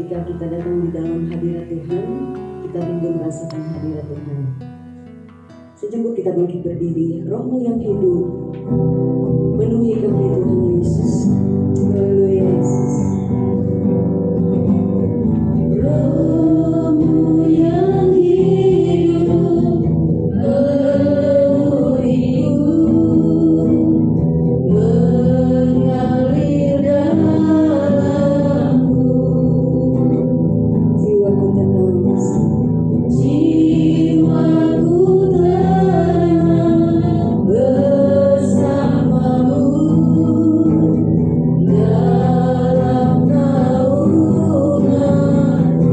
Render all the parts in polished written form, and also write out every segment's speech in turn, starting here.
ketika kita datang di dalam hadirat Tuhan, kita rindu merasakan hadirat Tuhan. Sejenak kita bangkit berdiri. Rohmu yang hidup penuhi kami Tuhan Yesus. Haleluya Yesus. Rohmu yang hidup penuhiku, mengalir dalamku. Jiwaku tenang, jiwaku tenang bersamamu dalam naungan.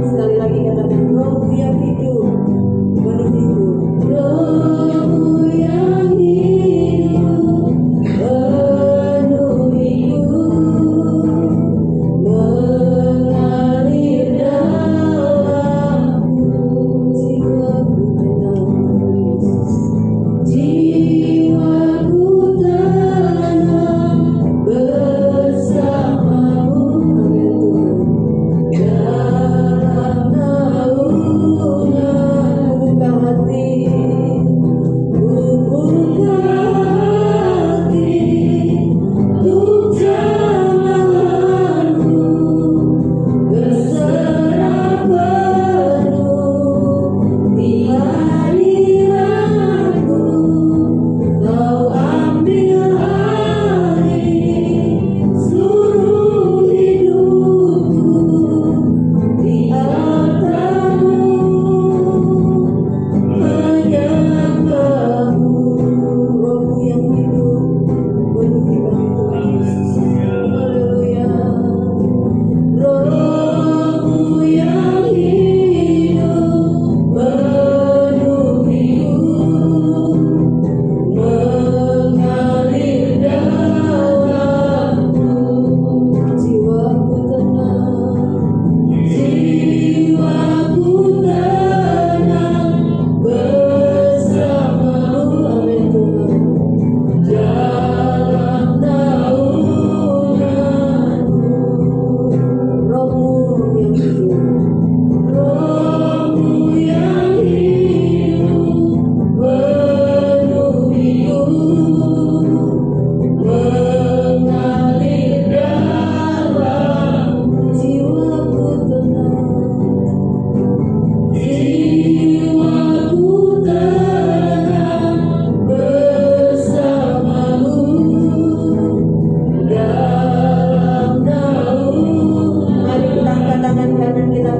Sekali lagi katakan, rohmu yang hidup penuhiku. Rohmu yang hidup penuhiku, mengalir dalamku. Jiwaku tenang Yesus, jiwaku tenang bersamamu. Amin Tuhan. Dalam naungan buka hati, buka hati untuk jamahanmu, berserah penuh di hadiratmu. Kau ambil alih seluruh hidupku, di hartamu menyembahmu. Rohmu yang hidup penuhi kami Tuhan Yesus. Haleluya. Rohmu yang hidup penuhiku, mengalir dalamku. Jiwaku tenang, jiwaku tenang bersamamu. Amin Tuhan. Dalam naunganmu, rohmu yang hidup, rohmu yang hidup penuhiku, mengalir dalamku. Jiwaku tenang, jiwaku tenang bersamamu dalam naungan. Mari kita angkat tangan kanan kita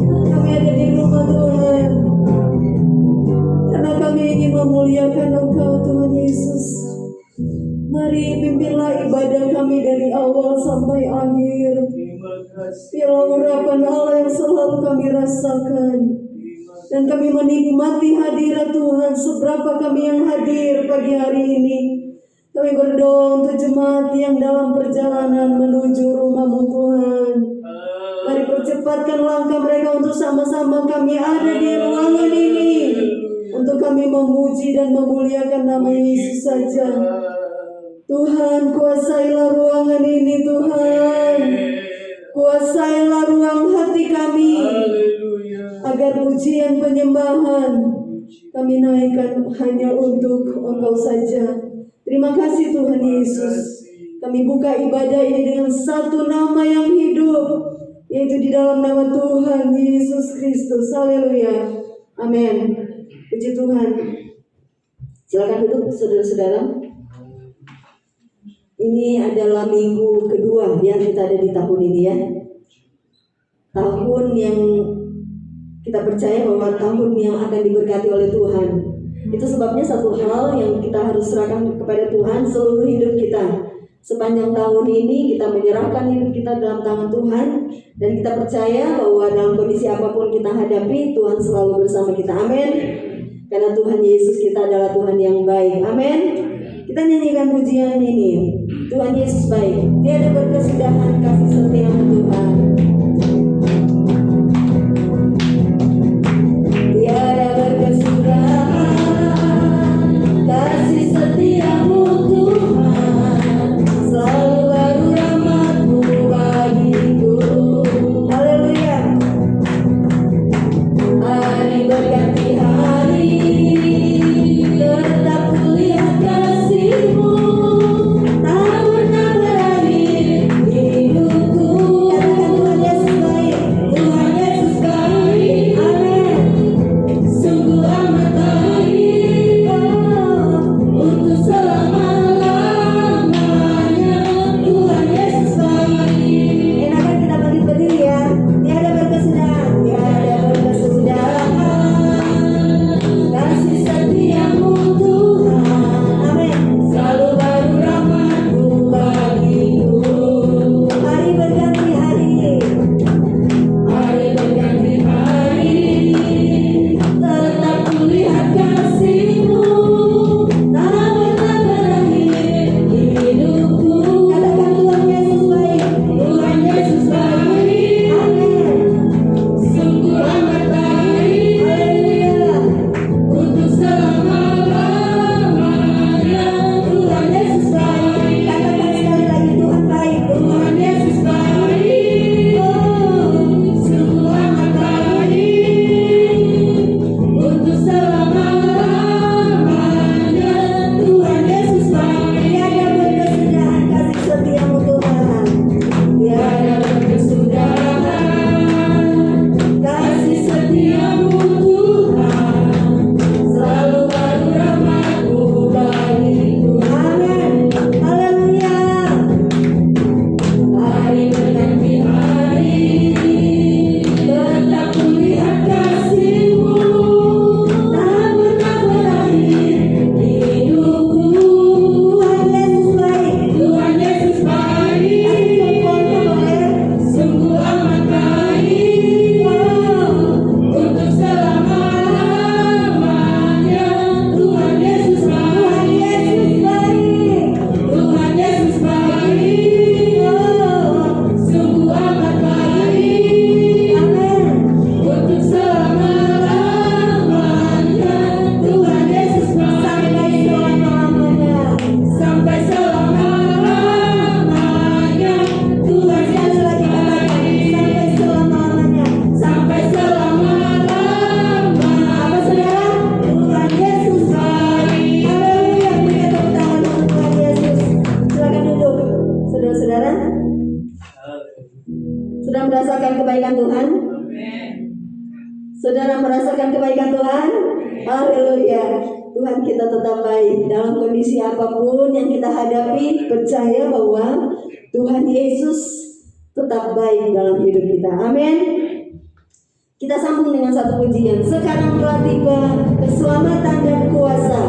Kami ada di rumah Tuhan, karena kami ingin memuliakan Engkau Tuhan Yesus. Mari pimpinlah ibadah kami dari awal sampai akhir. Biarlah urapan Allah yang selalu kami rasakan, dan kami menikmati hadirat Tuhan seberapa kami yang hadir pagi hari ini. Kami berdoa untuk jemaat yang dalam perjalanan menuju rumah-Mu Tuhan. Mari percepatkan langkah mereka untuk sama-sama kami ada di ruangan ini, untuk kami memuji dan memuliakan nama Yesus saja. Tuhan, kuasailah ruangan ini Tuhan. Kuasailah ruang hati kami, agar pujian penyembahan kami naikkan hanya untuk Engkau saja. Terima kasih Tuhan Yesus. Kami buka ibadah ini dengan satu nama yang hidup, yaitu di dalam nama Tuhan Yesus Kristus. Haleluya. Amin. Puji Tuhan. Silakan duduk saudara-saudara. Ini adalah minggu kedua yang kita ada di tahun ini ya. Tahun yang kita percaya bahwa tahun yang akan diberkati oleh Tuhan. Itu sebabnya satu hal yang kita harus serahkan kepada Tuhan seluruh hidup kita. Sepanjang tahun ini kita menyerahkan hidup kita dalam tangan Tuhan, dan kita percaya bahwa dalam kondisi apapun kita hadapi, Tuhan selalu bersama kita. Amin. Karena Tuhan Yesus kita adalah Tuhan yang baik. Amin. Kita nyanyikan pujian ini. Tuhan Yesus baik, tiada berkesudahan kasih setia-Mu Tuhan. Tiada berkesudahan kasih setia-Mu Tuhan, selalu baru rahmat-Mu bagiku. Haleluya. Hari berganti hari, tetap kulihat kasih-Mu. Saudara merasakan kebaikan Tuhan? Haleluya. Tuhan kita tetap baik dalam kondisi apapun yang kita hadapi. Percaya bahwa Tuhan Yesus tetap baik dalam hidup kita. Amin. Kita sambung dengan satu pujian. Sekarang telah tiba keselamatan dan kuasa.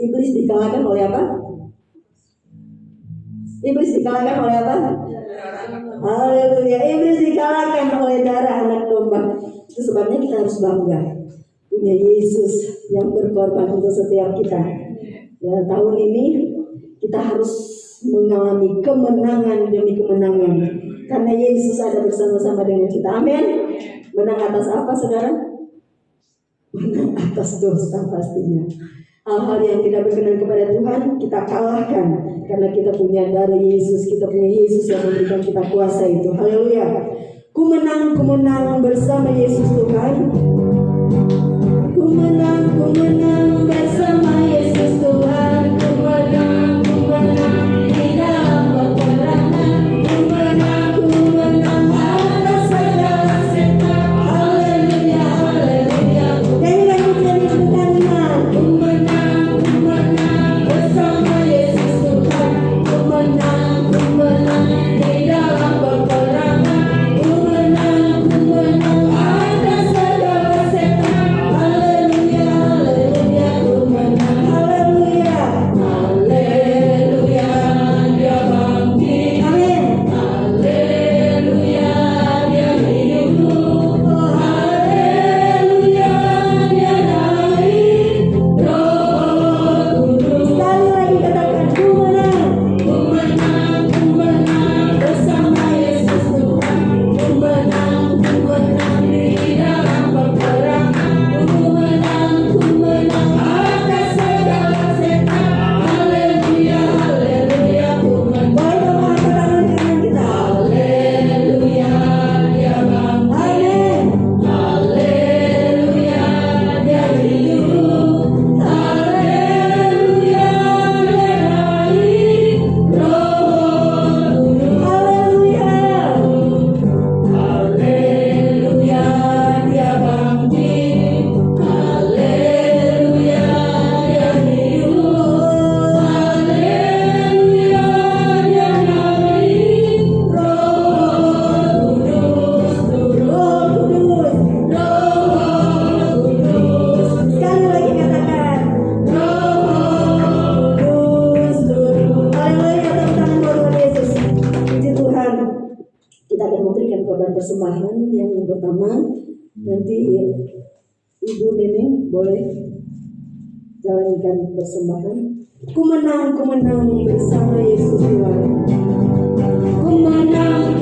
Iblis dikalahkan oleh apa? Iblis dikalahkan oleh apa? Haleluya. Iblis dikalahkan oleh darah anak domba. Itu sebabnya kita harus bangga punya Yesus yang berkorban untuk setiap kita. Ya, tahun ini kita harus mengalami kemenangan demi kemenangan karena Yesus ada bersama-sama dengan kita. Amin. Menang atas apa, saudara? Menang atas dosa pastinya. Hal-hal yang tidak berkenan kepada Tuhan kita kalahkan karena kita punya darah Yesus, kita punya Yesus yang memberikan kita kuasa itu. Haleluya. Ku menang bersama Yesus Tuhan. Ku menang bersama Yesus Tuhan. Ku menang di dalam peperangan. Ku menang atas segala setan. Haleluya, haleluya. Nyanyikan pujian itu dengan iman. Ku menang bersama Yesus Tuhan. Ku menang di dalam peperangan. Ku menang atas segala setan. Haleluya, haleluya. Ku persembahan yang pertama. Nanti Ibu Neneng boleh jalankan persembahan. Ku menang bersama Yesus Tuhan. Ku menang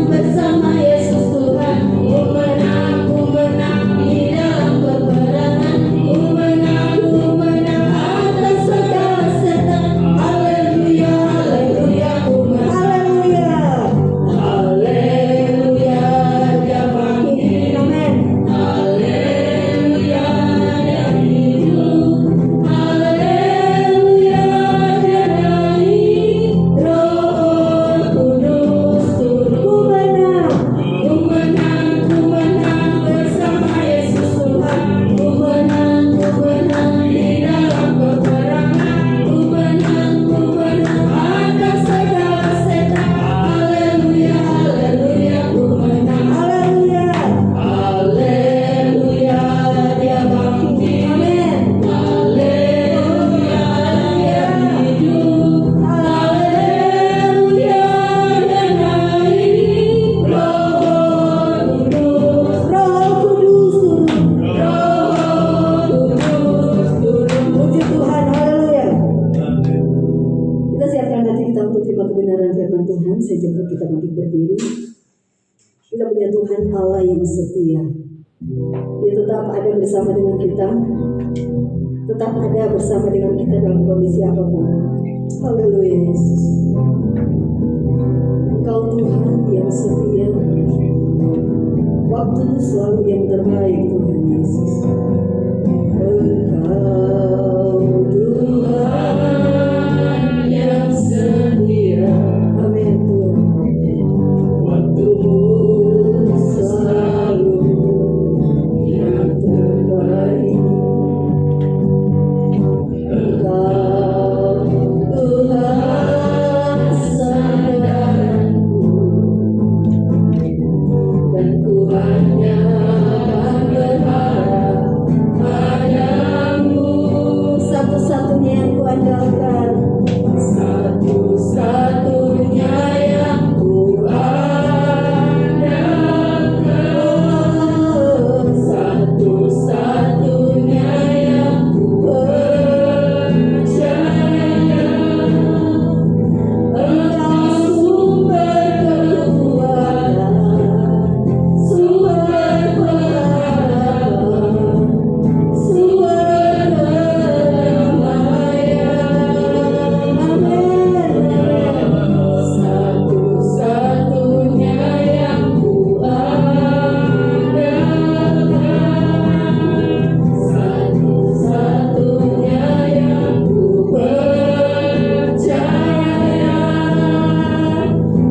bersama Yesus Tuhan. Ku menang di dalam peperangan. Ku menang atas segala setan. Haleluya, haleluya, ku menang. Haleluya, Dia bangkit. Amin. Haleluya, Dia hidup. Haleluya, Dia naik. Roh Kudus turun. Ku menang bersama Yesus Tuhan. Ku menang di dalam peperangan. Ku menang atas segala setan. Haleluya, haleluya, ku menang. Haleluya, Dia bangkit. Amin. Haleluya, Dia hidup. Haleluya, Dia naik. Roh Kudus turun. Puji Tuhan, haleluya. Kita siapkan hati kita untuk terima kebenaran firman Tuhan. Saya jemput kita bangkit berdiri. Kita punya Tuhan Allah yang setia. Dia tetap ada bersama dengan kita. Tetap ada bersama dengan kita dalam kondisi apapun. Haleluya Yesus. Engkau Tuhan yang setia. Waktu selalu yang terbaik Tuhan Yesus. Engkau Tuhan yang setia. Amin Tuhan. Waktumu selalu yang terbaik. Engkau Tuhan sandaranku, dan ku hanya akan berharap padamu. Satu-satunya yang ku andalkan, satu-satunya yang ku andalkan, satu-satunya yang ku percaya. Engkau sumber kekuatan, sumber pengharapan, sumber kedamaian. Amin. Satu-satunya yang ku andalkan, satu-satunya yang ku percaya.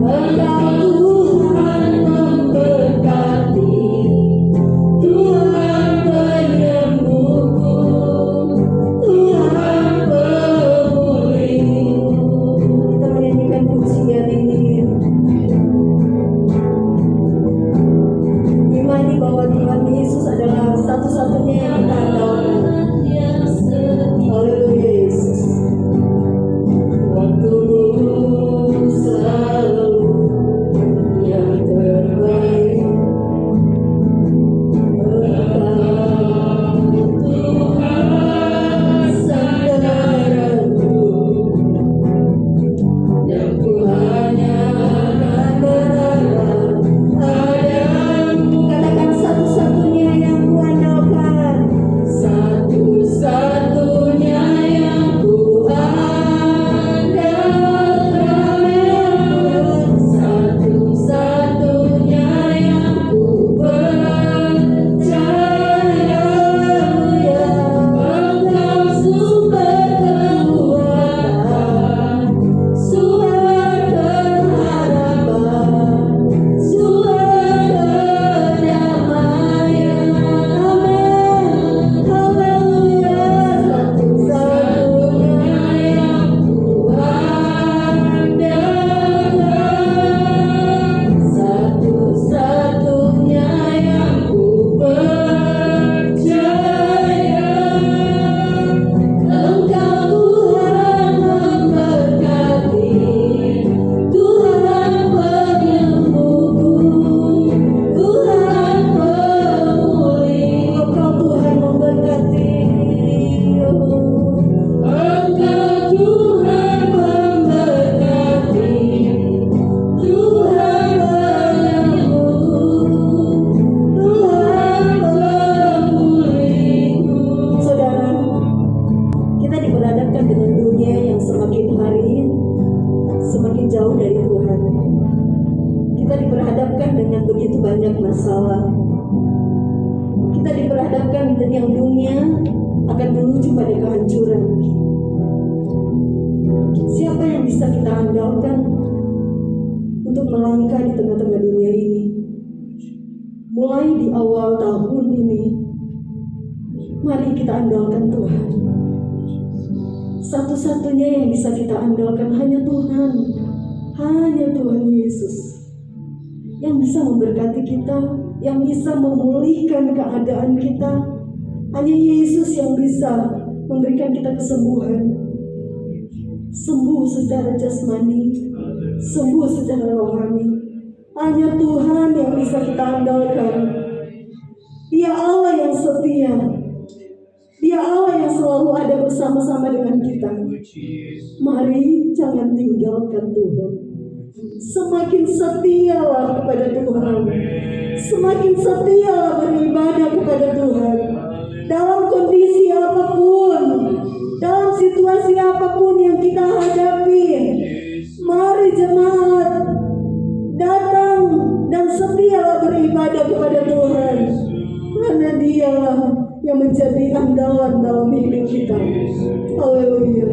Engkau Tuhan memberkati, Tuhan penyembuhku, Tuhan pemulihku. Kita menyanyikan pujian ini. Imani bahwa Tuhan Yesus adalah satu-satunya yang kita andalkan. Haleluya Yesus. Waktumu selalu yang terbaik. Engkau Tuhan sandaranku, dan ku hanya akan berharap padamu. Katakan satu-satunya begitu banyak masalah. Kita diperhadapkan yang dunia akan menuju pada kehancuran. Siapa yang bisa kita andalkan untuk melangkah di tengah-tengah dunia ini? Mulai di awal tahun ini, mari kita andalkan Tuhan. Satu-satunya yang bisa kita andalkan hanya Tuhan. Hanya Tuhan Yesus yang bisa memberkati kita, yang bisa memulihkan keadaan kita. Hanya Yesus yang bisa memberikan kita kesembuhan. Sembuh secara jasmani, sembuh secara rohani. Hanya Tuhan yang bisa kita andalkan. Dia Allah yang setia. Dia Allah yang selalu ada bersama-sama dengan kita. Mari jangan tinggalkan Tuhan. Semakin setialah kepada Tuhan. Semakin setialah beribadah kepada Tuhan. Dalam kondisi apapun, dalam situasi apapun yang kita hadapi, mari jemaat datang dan setialah beribadah kepada Tuhan. Karena Dialah yang menjadi andalan dalam hidup kita. Haleluya.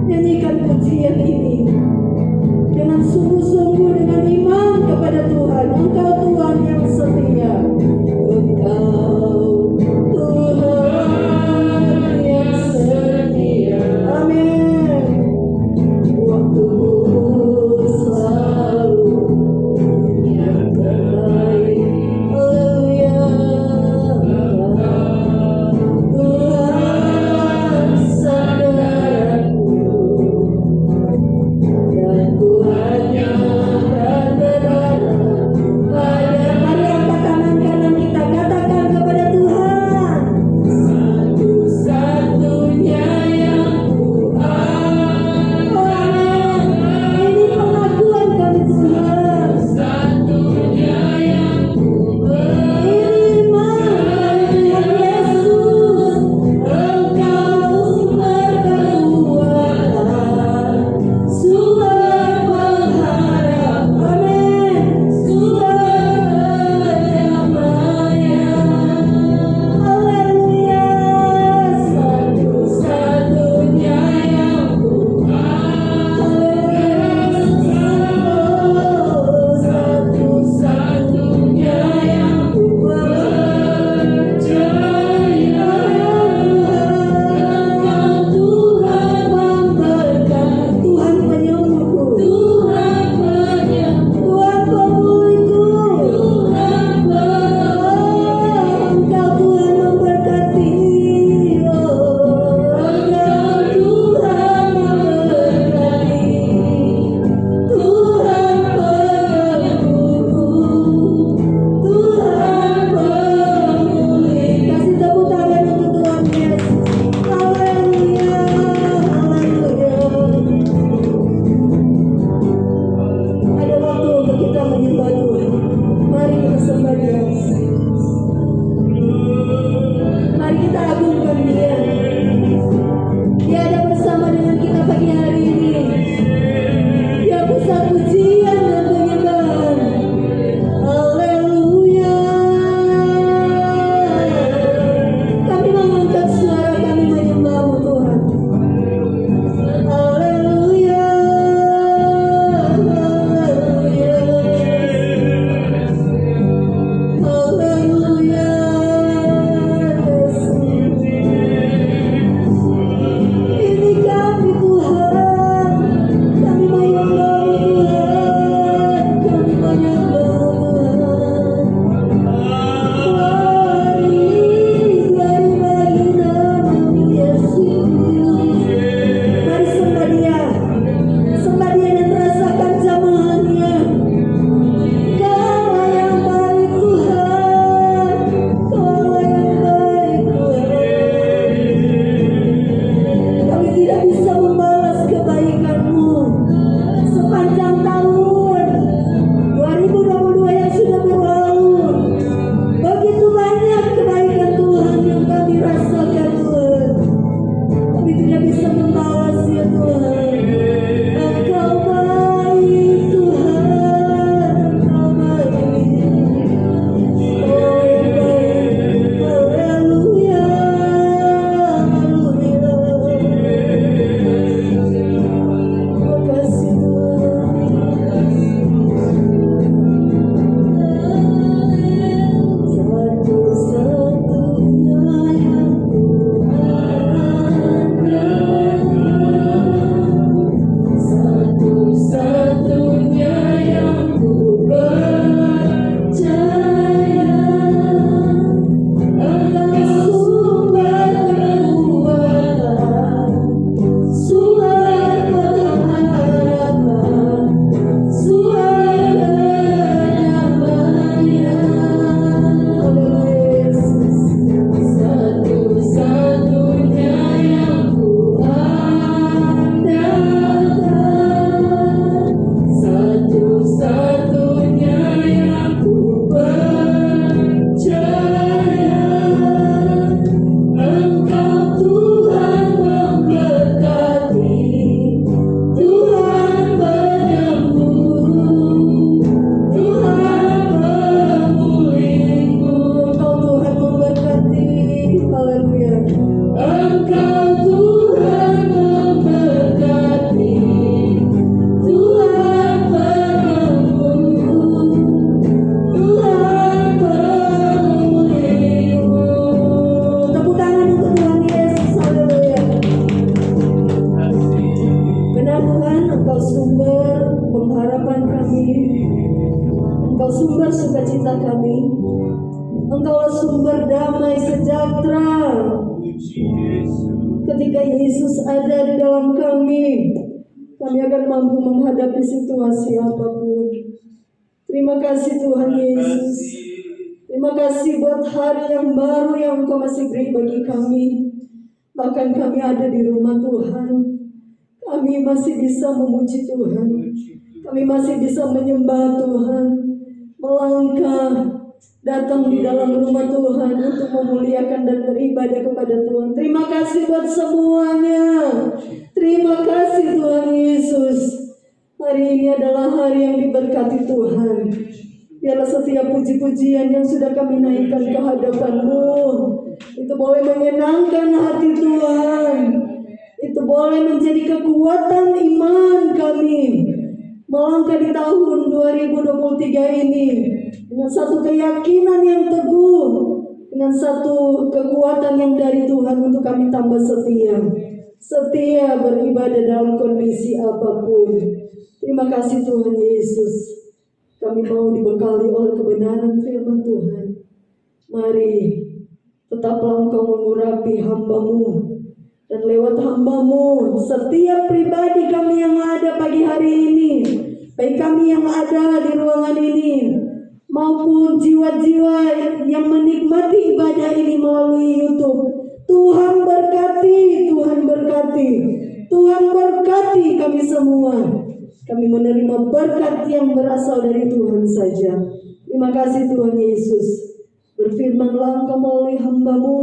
Nyanyikan pujian ini dengan sungguh-sungguh, dengan iman kepada Tuhan. Engkau Tuhan yang setia. Engkau Tuhan yang setia. Amin. Waktumu selalu yang terbaik. Haleluya. Tuhan saudaraku, dan ku hanya akan berharap pada. Mari angkat tangan kanan kita, katakan kepada Tuhan, satu-satunya yang ku amin. Ini pengakuan kami Tuhan, satunya yang ku beriman Tuhan Yesus. Engkau sumber kekuatan, sumber pengharap, amin, sumber kedamaian. Haleluya. Satu-satunya yang ku satu-satunya yang ku percaya. Engkau Tuhan memberkati, Tuhan penyembuhku, Tuhan penyembuh, Tuhan pemulihku, Tuhan Engkau Tuhan memberkati. Engkau Tuhan memberkati, Tuhan penyembuhku, Tuhan pemulih. Kasih tepuk tangan untuk Tuhan Yesus. Haleluya, haleluya. Ada waktu untuk kita menyembah Tuhan. Mari kita sembah Dia. Mari kita agungkan Dia. Dia ada bersama dengan kita pagi hari ini. Dia pusat pujian dan penyembahan. Haleluya. Kami mengangkat suara kami menyembah-Mu Tuhan. Haleluya. Haleluya. sukacita kami. Engkaulah sumber damai sejahtera. Ketika Yesus ada di dalam kami akan mampu menghadapi situasi apapun. Terima kasih Tuhan Yesus. Terima kasih buat hari yang baru yang Engkau masih beri bagi kami. Bahkan kami ada di rumah Tuhan, kami masih bisa memuji Tuhan. Kami masih bisa menyembah Tuhan, melangkah, datang di dalam rumah Tuhan untuk memuliakan dan beribadah kepada Tuhan. Terima kasih buat semuanya. Terima kasih Tuhan Yesus. Hari ini adalah hari yang diberkati Tuhan. Biarlah setiap puji-pujian yang sudah kami naikkan ke hadapan-Mu itu boleh menyenangkan hati Tuhan. Itu boleh menjadi kekuatan iman kami melangkah di tahun 2023 ini dengan satu keyakinan yang teguh, dengan satu kekuatan yang dari Tuhan untuk kami tambah setia beribadah dalam kondisi apapun. Terima kasih Tuhan Yesus. Kami mau dibekali oleh kebenaran firman Tuhan. Mari tetaplah Engkau mengurapi hamba-Mu, dan lewat hamba-Mu setiap pribadi kami yang ada pagi hari ini, baik kami yang ada di ruangan ini maupun jiwa-jiwa yang menikmati ibadah ini melalui YouTube. Tuhan berkati, Tuhan berkati, Tuhan berkati kami semua. Kami menerima berkat yang berasal dari Tuhan saja. Terima kasih Tuhan Yesus. Berfirmanlah Engkau melalui hamba-Mu,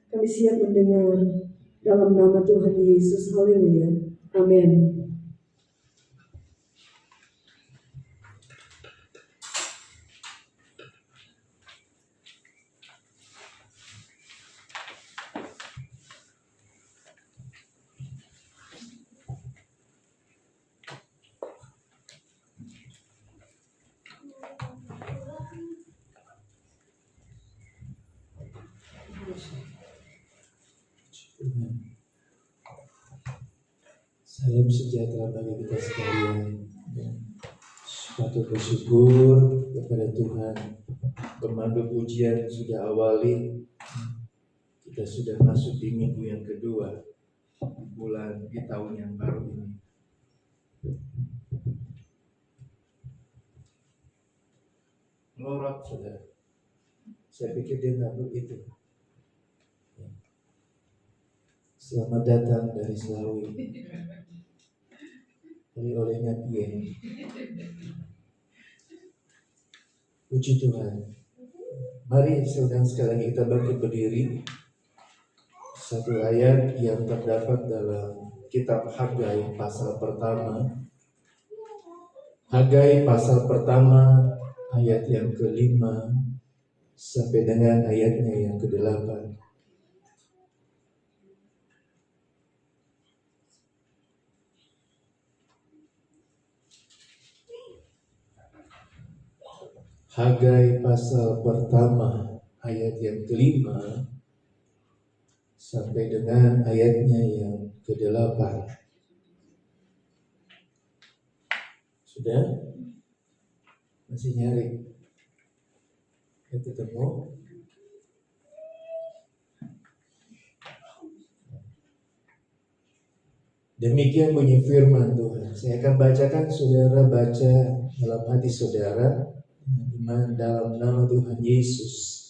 kami siap mendengar. Dalam nama Tuhan Yesus, haleluya, amin. Salam sejahtera bagi kita sekalian. Patut bersyukur kepada Tuhan. Pemandu pujian sudah awali. Kita sudah masuk di minggu yang kedua di tahun yang baru ini. Melorot saudara. Saya pikir dia nggak begitu. Selamat datang dari Selawi. Oleh-olehnya piye. Puji Tuhan. Mari saudara sekali lagi kita bangkit berdiri. Satu ayat yang terdapat dalam kitab Hagai pasal pertama. Hagai pasal pertama ayat yang ke-5 sampai dengan ayatnya yang ke-8. Hagai pasal pertama ayat yang ke-5 sampai dengan ayatnya yang ke-8. Sudah? Masih nyari? Ya, ketemu? Demikian bunyi firman Tuhan. Saya akan bacakan, saudara baca dalam hati saudara. Dalam nama Tuhan Yesus.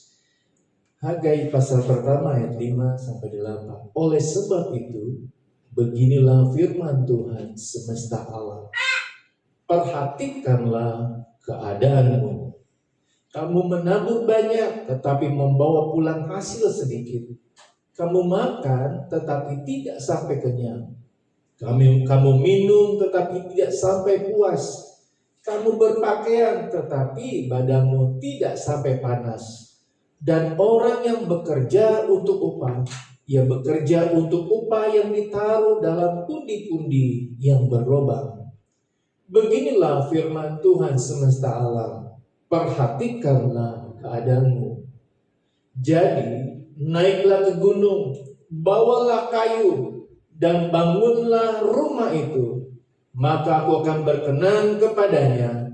Hagai pasal pertama ayat 5 sampai 8. Oleh sebab itu, beginilah firman Tuhan semesta alam. Perhatikanlah keadaanmu. Kamu menabur banyak tetapi membawa pulang hasil sedikit. Kamu makan tetapi tidak sampai kenyang. Kamu minum tetapi tidak sampai puas. Kamu berpakaian tetapi badanmu tidak sampai panas. Dan orang yang bekerja untuk upah, ia bekerja untuk upah yang ditaruh dalam pundi-pundi yang berlobang. Beginilah firman Tuhan semesta alam. Perhatikanlah keadaanmu. Jadi naiklah ke gunung, bawalah kayu, dan bangunlah rumah itu. Maka aku akan berkenan kepadanya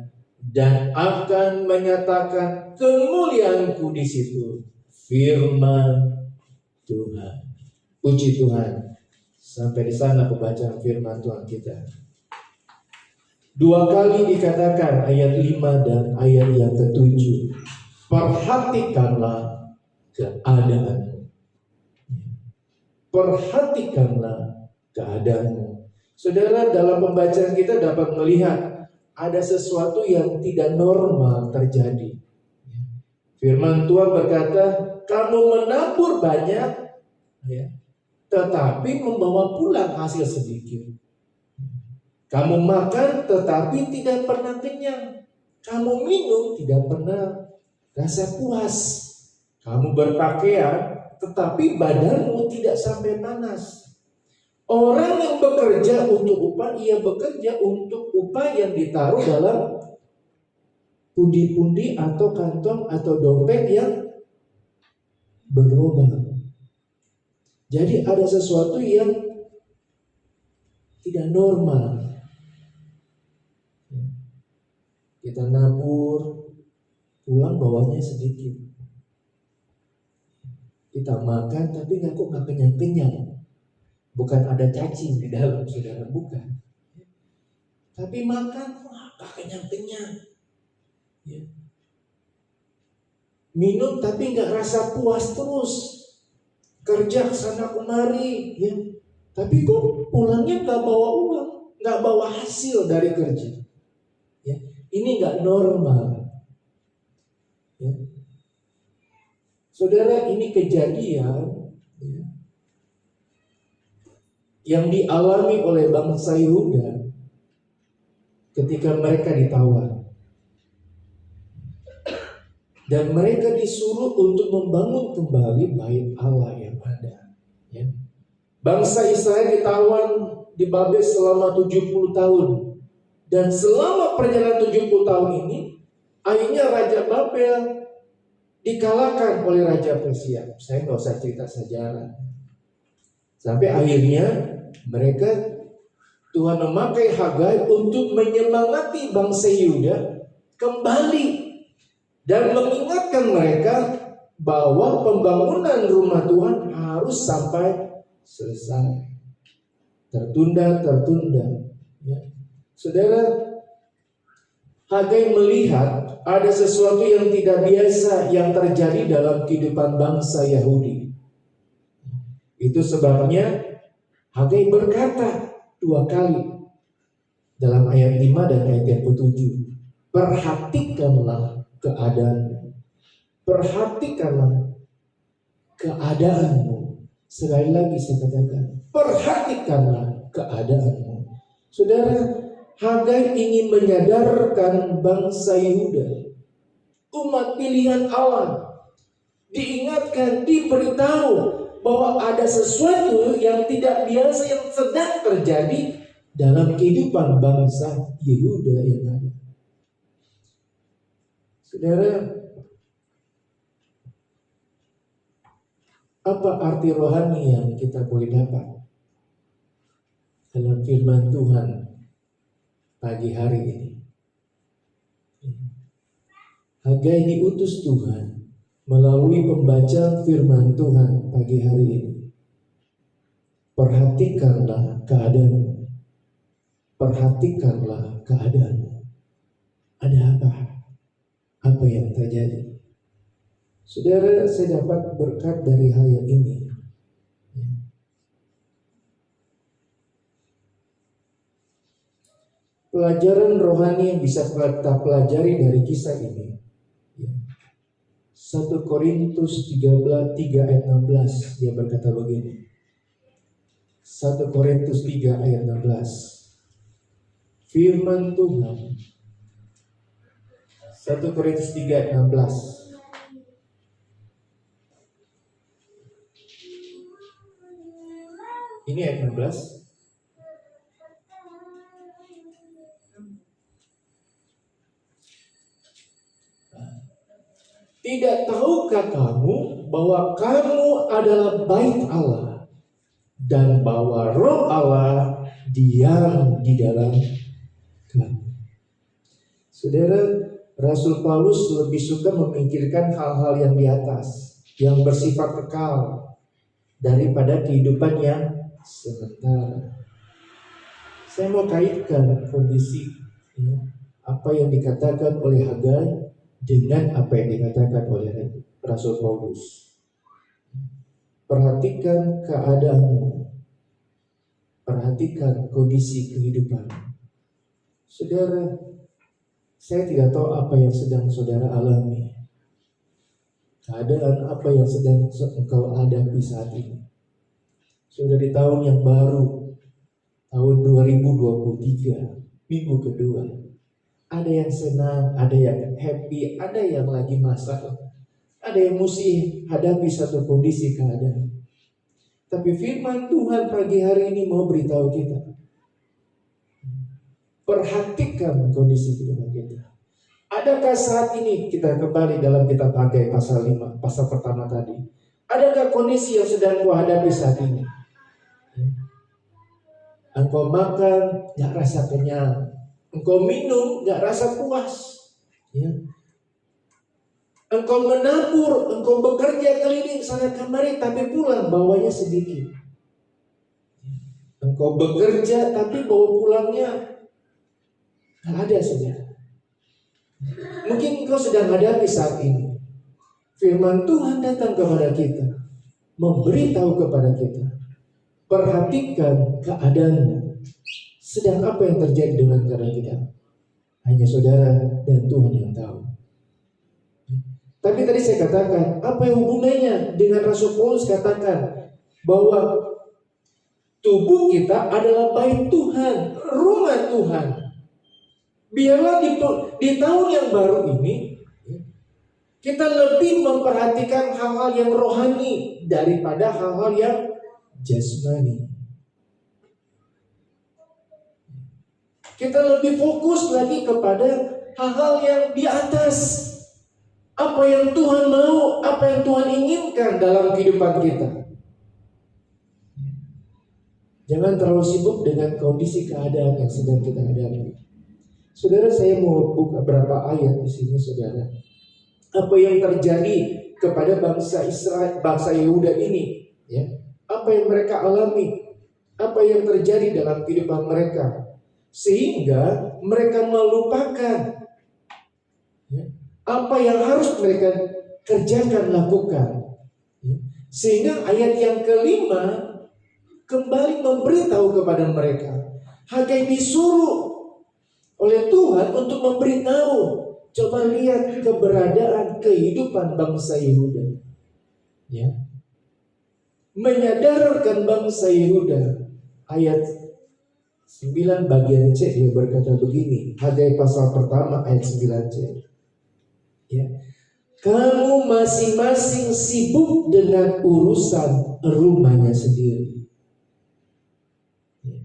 dan akan menyatakan kemuliaanku di situ. Firman Tuhan. Puji Tuhan. Sampai di sana pembacaan firman Tuhan kita. 2 kali dikatakan ayat 5 dan ayat yang ke-7. Perhatikanlah keadaanmu. Perhatikanlah keadaanmu. Saudara, dalam pembacaan kita dapat melihat ada sesuatu yang tidak normal terjadi. Firman Tuhan berkata, kamu menabur banyak, ya, tetapi membawa pulang hasil sedikit. Kamu makan tetapi tidak pernah kenyang. Kamu minum tidak pernah rasa puas. Kamu berpakaian tetapi badanmu tidak sampai panas. Orang yang bekerja untuk upah, ia bekerja untuk upah yang ditaruh dalam pundi-pundi atau kantong atau dompet yang berlubang. Jadi ada sesuatu yang tidak normal. Kita nabur, pulang bawanya sedikit. Kita makan tapi kok nggak kenyang-kenyang. Bukan ada cacing di dalam, saudara, bukan. Tapi makan nggak kenyang-kenyang. Ya. Minum tapi nggak rasa puas terus. Kerja sana kemari, ya. Tapi kok pulangnya nggak bawa uang, nggak bawa hasil dari kerja. Ya. Ini nggak normal. Ya. Saudara, ini kejadian, ya, yang dialami oleh bangsa Yehuda ketika mereka ditawar. Dan mereka disuruh untuk membangun kembali bait Allah yang ada. Ya. Bangsa Israel ditawan di Babel selama 70 tahun. Dan selama perjalanan 70 tahun ini, akhirnya Raja Babel dikalahkan oleh Raja Persia. Saya nggak usah cerita sejarah. Sampai akhirnya mereka, Tuhan memakai Hagai untuk menyemangati bangsa Yehuda kembali dan mengingatkan mereka bahwa pembangunan rumah Tuhan harus sampai selesai. Tertunda. Ya. Saudara, Hagai melihat ada sesuatu yang tidak biasa yang terjadi dalam kehidupan bangsa Yahudi. Itu sebabnya Hagai berkata 2 kali dalam ayat 5 dan ayat yang ke-7. Perhatikanlah keadaanmu. Perhatikanlah keadaanmu. Sekali lagi saya katakan, perhatikanlah keadaanmu. Saudara, Hagai ingin menyadarkan bangsa Yehuda, umat pilihan Allah, diingatkan, diberitahu bahwa ada sesuatu yang tidak biasa yang sedang terjadi dalam kehidupan bangsa Yehuda yang ada. Saudara, apa arti rohani yang kita boleh dapat dalam firman Tuhan pagi hari ini? Hagai diutus Tuhan melalui pembacaan firman Tuhan pagi hari ini. Perhatikanlah keadaanmu. Perhatikanlah keadaanmu. Ada apa? Apa yang terjadi? Saudara, saya dapat berkat dari hal yang ini. Pelajaran rohani yang bisa kita pelajari dari kisah ini. 1 Korintus 3 ayat 16, dia berkata begini. 1 Korintus 3 ayat 16. Firman Tuhan. 1 Korintus 3 ayat 16. Ini ayat 16. Tidak tahukah kamu bahwa kamu adalah bait Allah dan bahwa Roh Allah diam di dalam kamu? Saudara, Rasul Paulus lebih suka memikirkan hal-hal yang di atas, yang bersifat kekal, daripada kehidupan yang sementara. Saya mau kaitkan kondisi apa yang dikatakan oleh Hagai dengan apa yang dikatakan oleh Rasul Paulus. Perhatikan keadaanmu, perhatikan kondisi kehidupan. Saudara, saya tidak tahu apa yang sedang saudara alami, keadaan apa yang sedang engkau hadapi saat ini. Sudah di tahun yang baru, tahun 2023, minggu kedua. Ada yang senang, ada yang happy, ada yang lagi masalah, ada yang mesti hadapi satu kondisi keadaan. Tapi firman Tuhan pagi hari ini mau beritahu kita, perhatikan kondisi kehidupan kita. Adakah saat ini, kita kembali dalam kitab Hagai pasal 5, pasal pertama tadi, adakah kondisi yang sedang kau hadapi saat ini? Engkau makan gak rasa kenyang, engkau minum gak rasa puas, ya. Engkau menabur, engkau bekerja keliling sana kemari, tapi pulang bawanya sedikit. Engkau bekerja tapi bawa pulangnya gak ada, saudara. Mungkin engkau sedang hadapi saat ini. Firman Tuhan datang kepada kita, memberitahu kepada kita, perhatikan keadaanmu. Sedang apa yang terjadi dengan keadaan kita? Hanya saudara dan Tuhan yang tahu. Tapi tadi saya katakan, apa yang hubungannya dengan Rasul Paulus katakan bahwa tubuh kita adalah bait Tuhan, rumah Tuhan. Biarlah di tahun yang baru ini kita lebih memperhatikan hal-hal yang rohani daripada hal-hal yang jasmani. Kita lebih fokus lagi kepada hal-hal yang di atas. Apa yang Tuhan mau, apa yang Tuhan inginkan dalam kehidupan kita. Jangan terlalu sibuk dengan kondisi keadaan yang sedang kita hadapi. Saudara, saya mau buka beberapa ayat di sini, saudara. Apa yang terjadi kepada bangsa Israel, bangsa Yehuda ini, ya? Apa yang mereka alami, apa yang terjadi dalam kehidupan mereka, sehingga mereka melupakan, ya, apa yang harus mereka kerjakan, lakukan, ya. Sehingga ayat yang kelima kembali memberitahu kepada mereka. Hagai disuruh oleh Tuhan untuk memberitahu, coba lihat keberadaan kehidupan bangsa Yehuda, ya. Menyadarkan bangsa Yehuda. Ayat 9 bagian C dia berkata begini, Hagai pasal pertama ayat 9C, ya. Kamu masing-masing sibuk dengan urusan rumahnya sendiri, ya.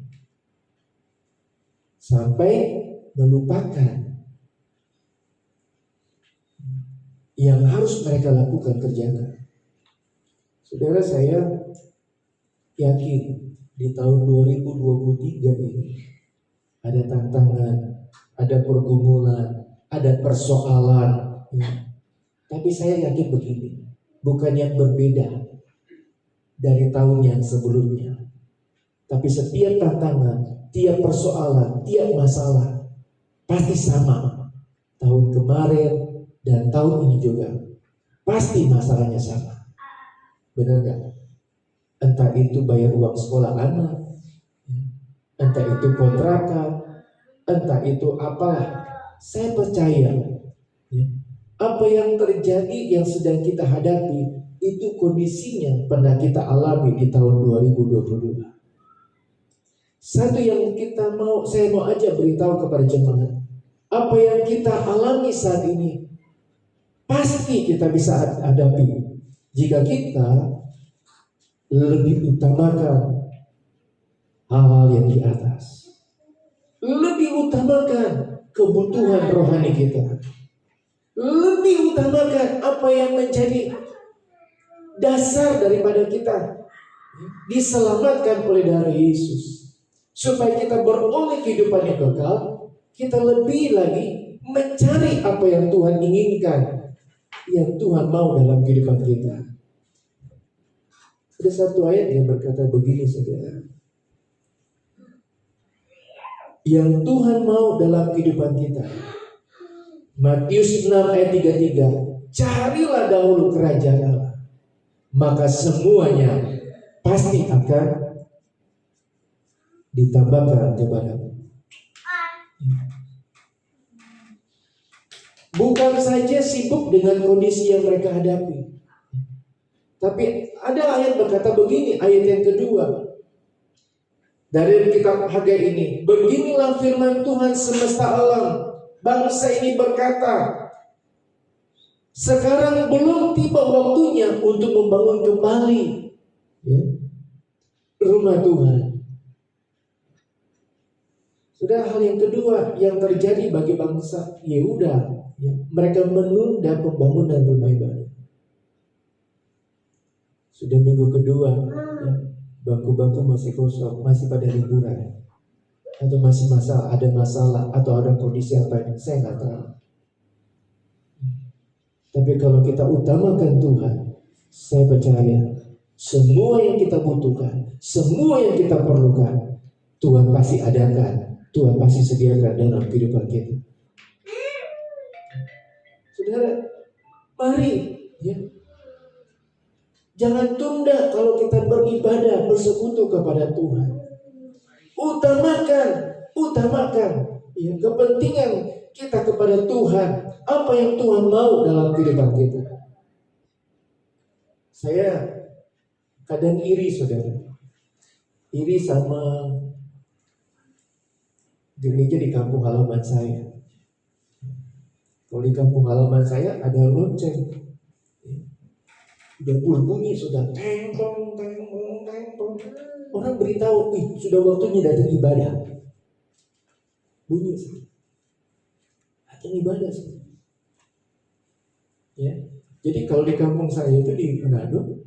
Sampai melupakan yang harus mereka lakukan, kerjakan. Saudara, saya yakin di tahun 2023 ini ada tantangan, ada pergumulan, ada persoalan, ya. Tapi saya yakin begini, bukan yang berbeda dari tahun yang sebelumnya. Tapi setiap tantangan, tiap persoalan, tiap masalah pasti sama. Tahun kemarin dan tahun ini juga pasti masalahnya sama. Benar gak? Entah itu bayar uang sekolah anak, entah itu kontrakan, entah itu apalah. Saya percaya, ya, apa yang terjadi yang sedang kita hadapi itu kondisinya pernah kita alami di tahun 2022. Satu yang saya mau aja beritahu kepada jemaat, apa yang kita alami saat ini pasti kita bisa hadapi jika kita lebih utamakan hal-hal yang di atas, lebih utamakan kebutuhan rohani kita, lebih utamakan apa yang menjadi dasar daripada kita diselamatkan oleh darah Yesus. Supaya kita beroleh kehidupan yang kekal, kita lebih lagi mencari apa yang Tuhan inginkan, yang Tuhan mau dalam kehidupan kita. Ada satu ayat yang berkata begini, saudara. Yang Tuhan mau dalam kehidupan kita. Matius 6 ayat 33. Carilah dahulu kerajaan Allah, maka semuanya pasti akan ditambahkan kepadamu. Bukan saja sibuk dengan kondisi yang mereka hadapi, tapi ada ayat berkata begini, ayat yang kedua dari kitab Hagai ini. Beginilah firman Tuhan semesta alam. Bangsa ini berkata, sekarang belum tiba waktunya untuk membangun kembali rumah Tuhan. Sudah, hal yang kedua yang terjadi bagi bangsa Yehuda, mereka menunda pembangunan rumah ibadah. Sudah minggu kedua, bangku-bangku masih kosong, masih pada liburan, atau masih ada masalah, atau ada kondisi apa, saya nggak tahu. Tapi kalau kita utamakan Tuhan, saya percaya semua yang kita butuhkan, semua yang kita perlukan, Tuhan pasti adakan, Tuhan pasti sediakan dalam kehidupan kita. Saudara, mari jangan tunda kalau kita beribadah, bersekutu kepada Tuhan. Utamakan kepentingan kita kepada Tuhan. Apa yang Tuhan mau dalam kehidupan kita. Saya kadang iri, saudara. Iri sama gereja di kampung halaman saya. Kalau di kampung halaman saya ada lonceng, udah bunyi sudah tengkong. Orang beritahu, sudah waktunya datang ibadah. Bunyi sih. Datang ibadah sih. Ya. Jadi kalau di kampung saya itu di Manado,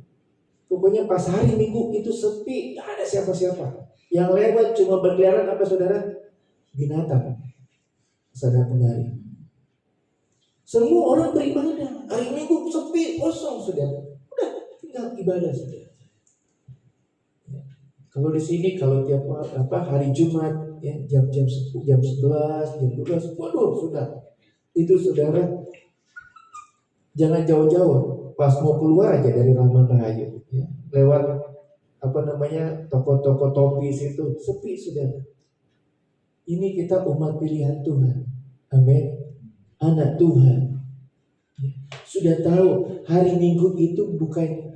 pokoknya pas hari Minggu itu sepi, tidak ada siapa-siapa. Yang lewat cuma berkeliaran apa, saudara? Binatang. Sadar penari. Semua orang beribadah. Hari Minggu sepi, kosong, saudara. Udah tinggal ibadah, saudara. Ya. Kalau di sini, kalau tiap hari Jumat, jam 11, jam 12, waduh, sudah. Itu, saudara, jangan jauh-jauh. Pas mau keluar aja dari Raman Rahayu, lewat toko-toko topi situ, sepi, saudara. Ini kita umat pilihan Tuhan. Amin. Anak Tuhan. Sudah tahu hari Minggu itu bukan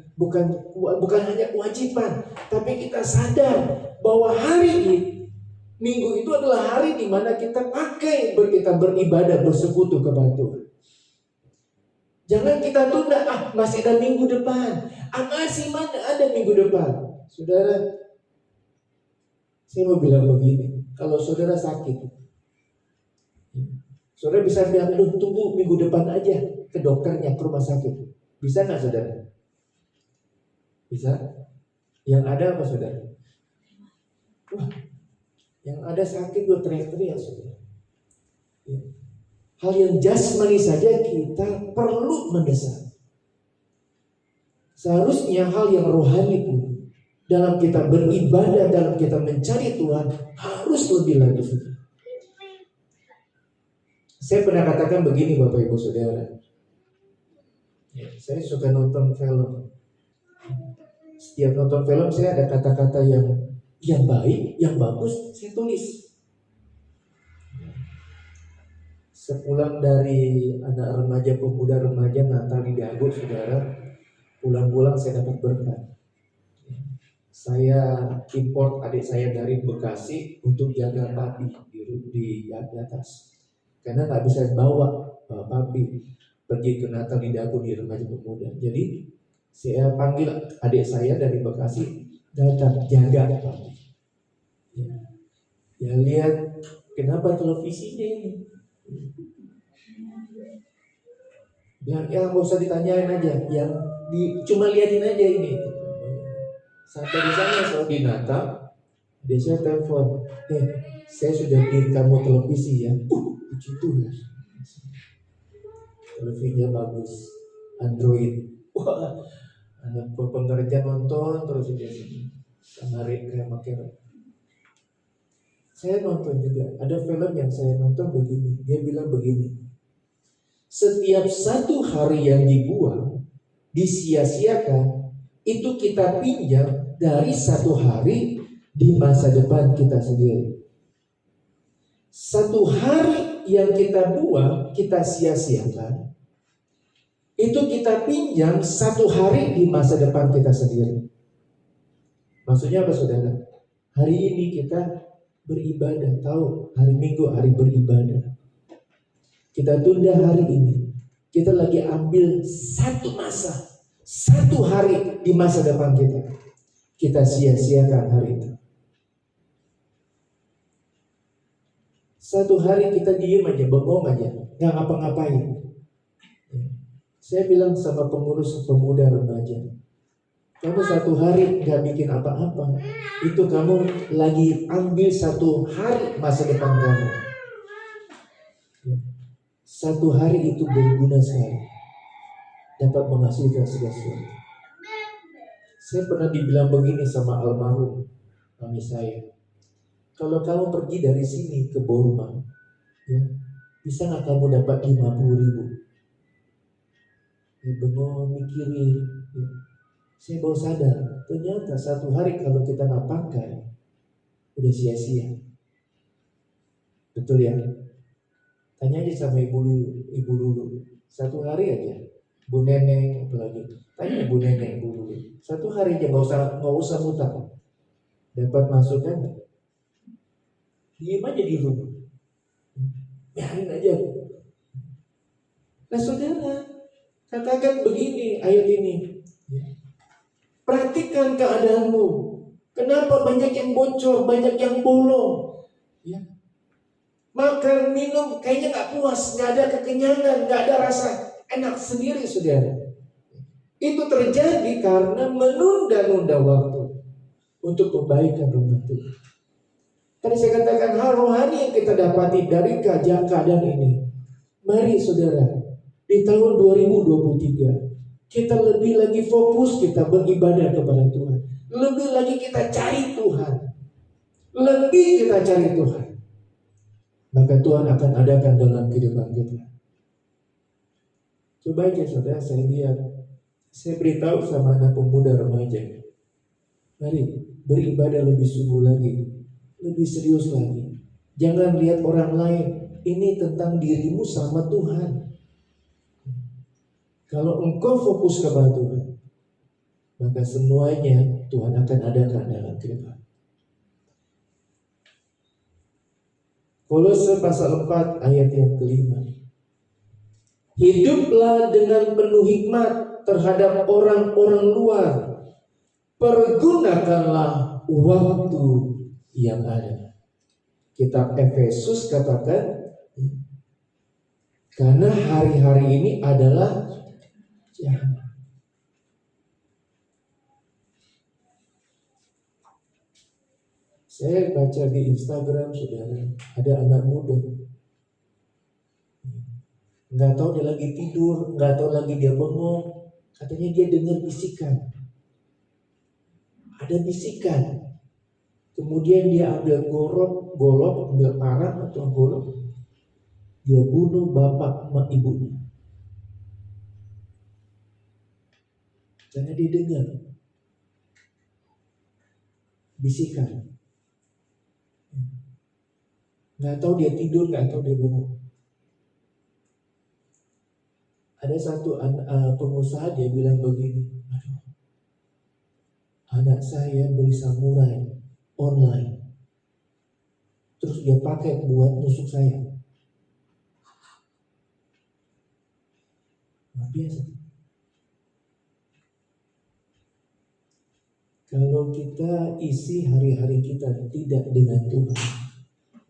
hanya kewajiban, tapi kita sadar bahwa hari Minggu itu adalah hari di mana kita beribadah, bersekutu kepada Tuhan. Jangan kita tunda, masih ada minggu depan. Masih mana ada minggu depan. Saudara, saya mau bilang begini, kalau saudara sakit, saudara bisa bilang, tunggu minggu depan aja ke dokternya, ke rumah sakit. Bisa nggak, saudara? Bisa? Yang ada apa, saudara? Wah, yang ada sakit gue teriak-teriak, saudara. Hal yang jasmani saja kita perlu mendesak. Seharusnya hal yang rohani pun dalam kita beribadah, dalam kita mencari Tuhan harus lebih lagi. Saya pernah katakan begini, Bapak Ibu Saudara. Saya suka nonton film. Setiap nonton film saya ada kata-kata yang baik, yang bagus, saya tulis. Sepulang dari anak remaja, pemuda remaja Natal di Dago, saudara, pulang-pulang saya dapat berkat. Saya import adik saya dari Bekasi untuk jaga papi di atas, karena nggak bisa bawa papi pergi ke Natal di Dago di remaja pemuda. Jadi saya panggil adik saya dari Bekasi datang jaga papi. Ya lihat kenapa televisinya ini. Bilang, nggak usah ditanyain aja, cuma liatin aja ini. Sampai di sana soal di Natal, dia saya telepon, saya sudah beli kamu televisi ya. Puji Tuhan. Televisinya bagus, Android. Wah, anak pengerja nonton terus di sini. Menarik kayak makin. Saya nonton juga, ada film yang saya nonton begini. Dia bilang begini, setiap satu hari yang dibuang, disia-siakan, itu kita pinjam dari satu hari di masa depan kita sendiri. Satu hari yang kita buang, kita sia-siakan, itu kita pinjam satu hari di masa depan kita sendiri. Maksudnya apa saudara? Hari ini kita beribadah, tahu hari Minggu hari beribadah. Kita tunda hari ini. Kita lagi ambil satu masa, satu hari di masa depan kita. Kita sia-siakan hari itu. Satu hari kita diem aja, bengong aja, nggak ngapa-ngapain. Saya bilang sama pengurus pemuda remaja, kamu satu hari nggak bikin apa-apa, itu kamu lagi ambil satu hari masa depan kamu. Satu hari itu berguna sekali, dapat menghasilkan segala sesuatu. Saya pernah dibilang begini sama almarhum mami saya, kalau kamu pergi dari sini ke Burma, ya, bisa nggak kamu dapat 50.000? Bengong mikirin, ya. Saya baru sadar, ternyata satu hari kalau kita nggak pakai, udah sia-sia. Betul ya? Tanya aja sama ibu dulu. Satu hari aja, Bu Neneng apalagi. Tanya Bu Neneng dulu. Satu hari aja nggak usah ngutang. Dapat masukan nggak? Diem aja di rumah. Biarin aja. Nah saudara, katakan begini ayat ini. Perhatikan keadaanmu. Kenapa banyak yang bocor, banyak yang bolong? Ya. Makan, minum, kayaknya nggak puas, nggak ada kekenyangan, nggak ada rasa enak sendiri, saudara. Itu terjadi karena menunda-nunda waktu untuk kebaikan rumah Tuhan. Tadi saya katakan hal rohani yang kita dapati dari keadaan ini. Mari saudara, di tahun 2023 kita lebih lagi fokus kita beribadah kepada Tuhan. Lebih lagi kita cari Tuhan. Lebih kita cari Tuhan. Maka Tuhan akan adakan dalam kehidupan kita. Coba aja saudara, saya lihat. Saya beritahu sama anak pemuda remaja. Mari beribadah lebih sungguh lagi. Lebih serius lagi. Jangan lihat orang lain. Ini tentang dirimu sama Tuhan. Kalau engkau fokus kepada Tuhan, maka semuanya Tuhan akan adakan dalam kehidupan. Kolose pasal 4 ayat yang kelima. Hiduplah dengan penuh hikmat terhadap orang-orang luar. Pergunakanlah waktu yang ada. Kitab Efesus katakan, karena hari-hari ini adalah jahat. Saya baca di Instagram saudara, ada anak muda, nggak tahu dia lagi tidur, nggak tahu lagi dia bengong, katanya dia dengar bisikan, ada bisikan, kemudian dia ambil golok, ambil parang atau golok, dia bunuh bapak sama ibunya, karena dia dengar bisikan. Nggak tahu dia tidur, nggak tahu dia bangun. Ada satu pengusaha, dia bilang begini, aduh, anak saya beli samurai online, terus dia pakai buat nusuk saya. Luar biasa. Kalau kita isi hari-hari kita tidak dengan Tuhan,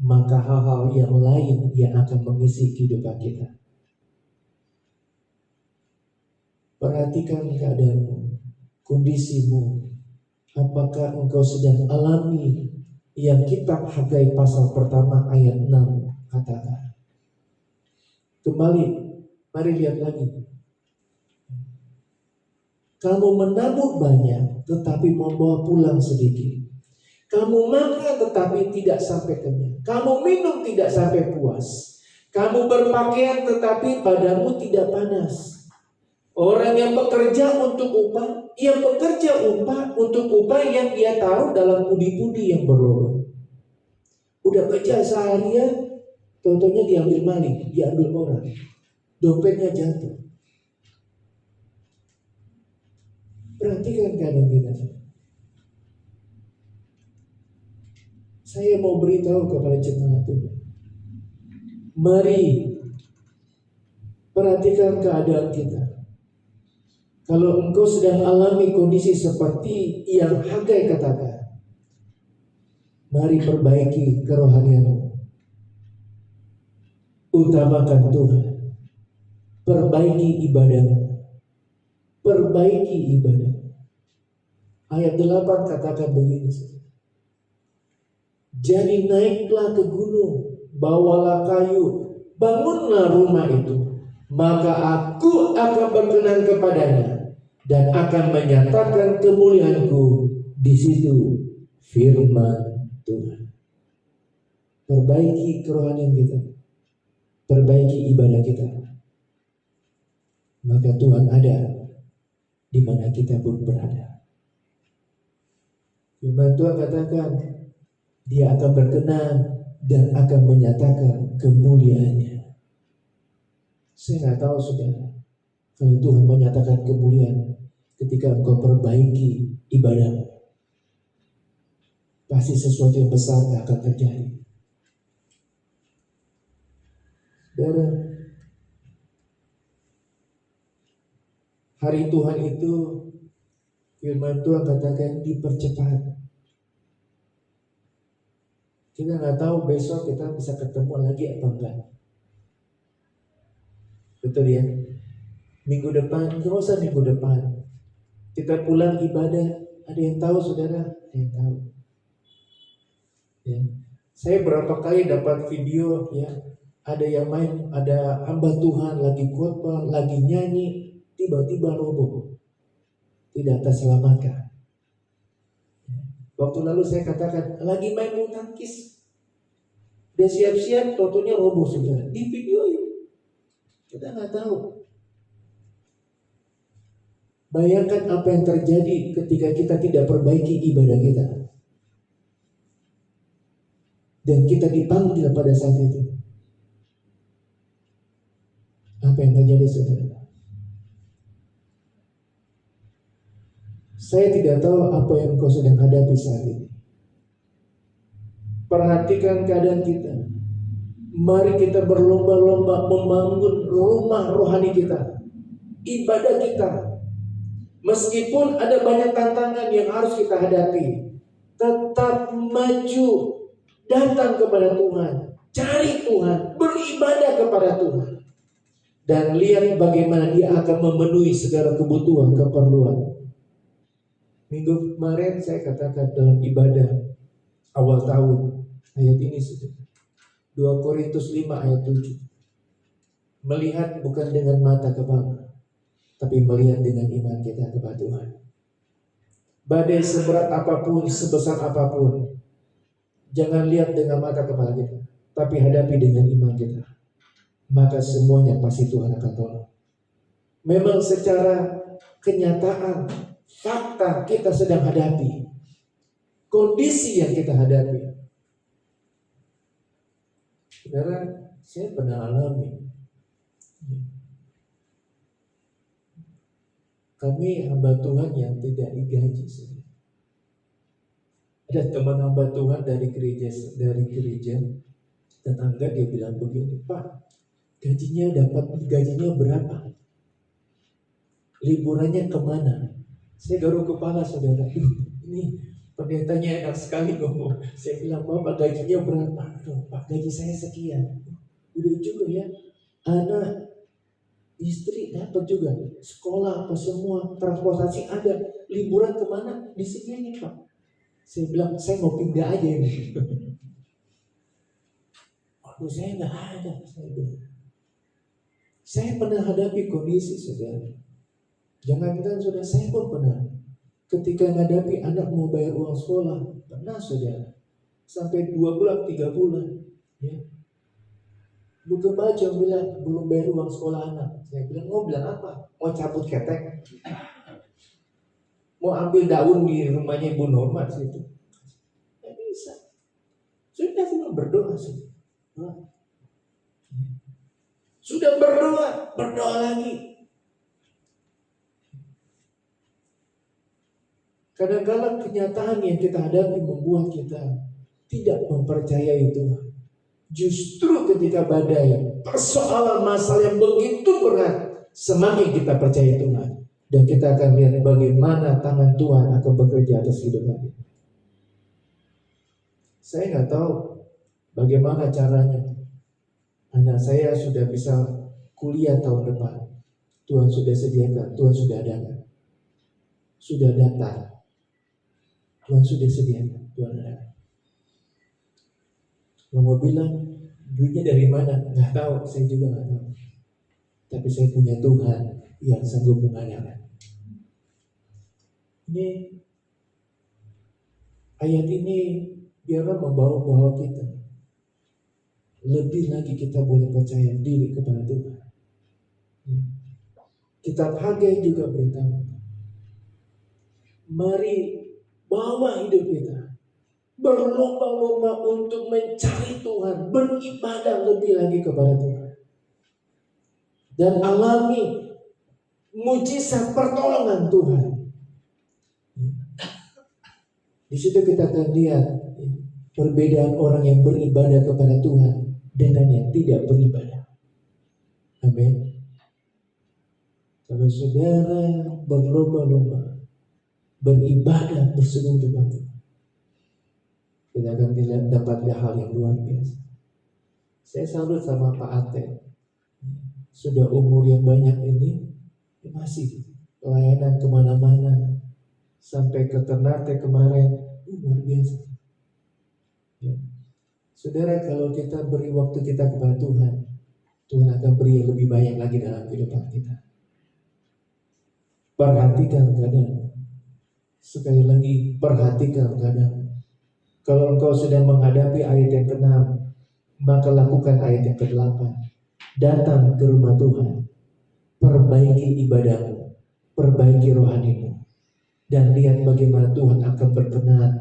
maka hal-hal yang lain yang akan mengisi kehidupan kita. Perhatikan keadaanmu, kondisimu. Apakah engkau sedang alami yang kitab Hagai pasal pertama ayat 6 katakan? Kembali, mari lihat lagi. Kamu menabur banyak, tetapi membawa pulang sedikit. Kamu makan tetapi tidak sampai kenyang. Kamu minum tidak sampai puas. Kamu berpakaian tetapi badanmu tidak panas. Orang yang bekerja untuk upah, ia bekerja untuk upah yang ia taruh dalam pudi-pudi yang berlobang. Udah kerja seharian, contohnya diambil maling, diambil orang, dompetnya jatuh. Perhatikan keadaan kita. Saya mau beritahu kepada jemaat Tuhan. Mari perhatikan keadaan kita. Kalau engkau sedang alami kondisi seperti yang Hagai katakan, mari perbaiki kerohanianmu. Utamakan Tuhan. Perbaiki ibadahmu. Perbaiki ibadah. Ayat 8 katakan begini. Jadi naiklah ke gunung, bawalah kayu, bangunlah rumah itu, maka aku akan berkenan kepadanya dan akan menyatakan kemuliaanku di situ. Firman Tuhan. Perbaiki kerohanian kita, perbaiki ibadah kita, maka Tuhan ada di mana kita pun berada. Firman Tuhan katakan, Dia akan berkenan dan akan menyatakan kemuliaannya. Saya nggak tahu saudara, kalau Tuhan menyatakan kemuliaan ketika engkau perbaiki ibadahmu, pasti sesuatu yang besar akan terjadi. Saudara, hari Tuhan itu, firman Tuhan katakan dipercepat. Kita nggak tahu besok kita bisa ketemu lagi apa enggak. Betul ya? Minggu depan, nggak usah minggu depan. Kita pulang ibadah, ada yang tahu saudara? Ada yang tahu. Ya. Saya berapa kali dapat video ya, ada yang main, ada hamba Tuhan lagi khotbah, lagi nyanyi, tiba-tiba roboh, tidak terselamatkan. Waktu lalu saya katakan lagi main bulu tangkis, dia siap-siap, totonya roboh saudara. Di video itu kita nggak tahu. Bayangkan apa yang terjadi ketika kita tidak perbaiki ibadah kita, dan kita dipanggil pada saat itu. Apa yang terjadi saudara? Saya tidak tahu apa yang kau sedang hadapi saat ini. Perhatikan keadaan kita. Mari kita berlomba-lomba membangun rumah rohani kita, ibadah kita. Meskipun ada banyak tantangan yang harus kita hadapi, tetap maju, datang kepada Tuhan, cari Tuhan, beribadah kepada Tuhan, dan lihat bagaimana Dia akan memenuhi segala kebutuhan, keperluan. Minggu kemarin saya katakan dalam ibadah awal tahun, ayat ini sudah 2 Korintus 5 ayat 7. Melihat bukan dengan mata kepala, tapi melihat dengan iman kita kepada Tuhan. Badai seberat apapun, sebesar apapun, jangan lihat dengan mata kepala kita, tapi hadapi dengan iman kita. Maka semuanya pasti Tuhan akan tolong. Memang secara kenyataan, fakta kita sedang hadapi, kondisi yang kita hadapi. Saudara, saya pernah alami. Kami hamba Tuhan yang tidak digaji. Ada teman hamba Tuhan dari gereja, tetangga dia bilang begini, Pak, gajinya berapa? Liburannya kemana? Saya garuk kepala saudara. Ini pendetanya enak sekali ngomong. Saya bilang, Bapak gajinya berapa? Aduh, Pak, gaji saya sekian. Udah juga ya. Anak, istri dapat juga. Sekolah apa semua, transportasi ada. Liburan kemana? Di sini nih Pak. Saya bilang, saya mau pindah aja ini. Aduh, saya nggak ada. Saya bilang. Saya pernah hadapi kondisi, saudara. Jangan-jangan saudara, saya pun pernah. Ketika menghadapi anak mau bayar uang sekolah, pernah saudara. Sampai 2 bulan, 3 bulan. Ya. Bukan baca bilang belum bayar uang sekolah anak. Saya bilang, mau bilang apa? Mau cabut ketek? Mau ambil daun di rumahnya Ibu Norma situ? Tidak bisa. Sudah cuma berdoa saja. Sudah berdoa lagi. Kadang-kadang kenyataan yang kita hadapi membuat kita tidak mempercayai Tuhan. Justru ketika badai, persoalan masalah yang begitu berat, semakin kita percaya Tuhan. Dan kita akan lihat bagaimana tangan Tuhan akan bekerja atas kehidupan kita. Saya nggak tahu bagaimana caranya. Anak saya sudah bisa kuliah tahun depan. Tuhan sudah sediakan, Tuhan sudah adakan. Sudah datang. Tuhan sudah sediakan, Tuhan adakan. Kalau mau bilang duitnya dari mana? Nggak tahu, saya juga nggak tahu. Tapi saya punya Tuhan yang sanggup mengadakan. Ini ayat ini biarlah membawa kita. Lebih lagi kita boleh percaya diri kepada Tuhan. Kitab Hagai juga beritahu, mari bawa hidup kita berlomba-lomba untuk mencari Tuhan, beribadah lebih lagi kepada Tuhan, dan alami mujizat pertolongan Tuhan. Di situ kita akan lihat perbedaan orang yang beribadah kepada Tuhan dengan yang tidak beribadah. Amin. Kalau saudara berlomba-lomba beribadah bersungguh-sungguh, kita akan dapat hal yang luar biasa. Saya salut sama Pak Ate. Sudah umur yang banyak ini masih pelayanan kemana-mana, sampai ke Ternate kemarin, luar biasa. Ya. Saudara, kalau kita beri waktu kita kepada Tuhan, Tuhan akan beri lebih banyak lagi dalam kehidupan kita. Perhatikan keadaan. Sekali lagi, perhatikan keadaan. Kalau engkau sedang menghadapi ayat yang ke-6, maka lakukan ayat yang ke-8. Datang ke rumah Tuhan, perbaiki ibadahmu, perbaiki rohanimu, dan lihat bagaimana Tuhan akan berkenan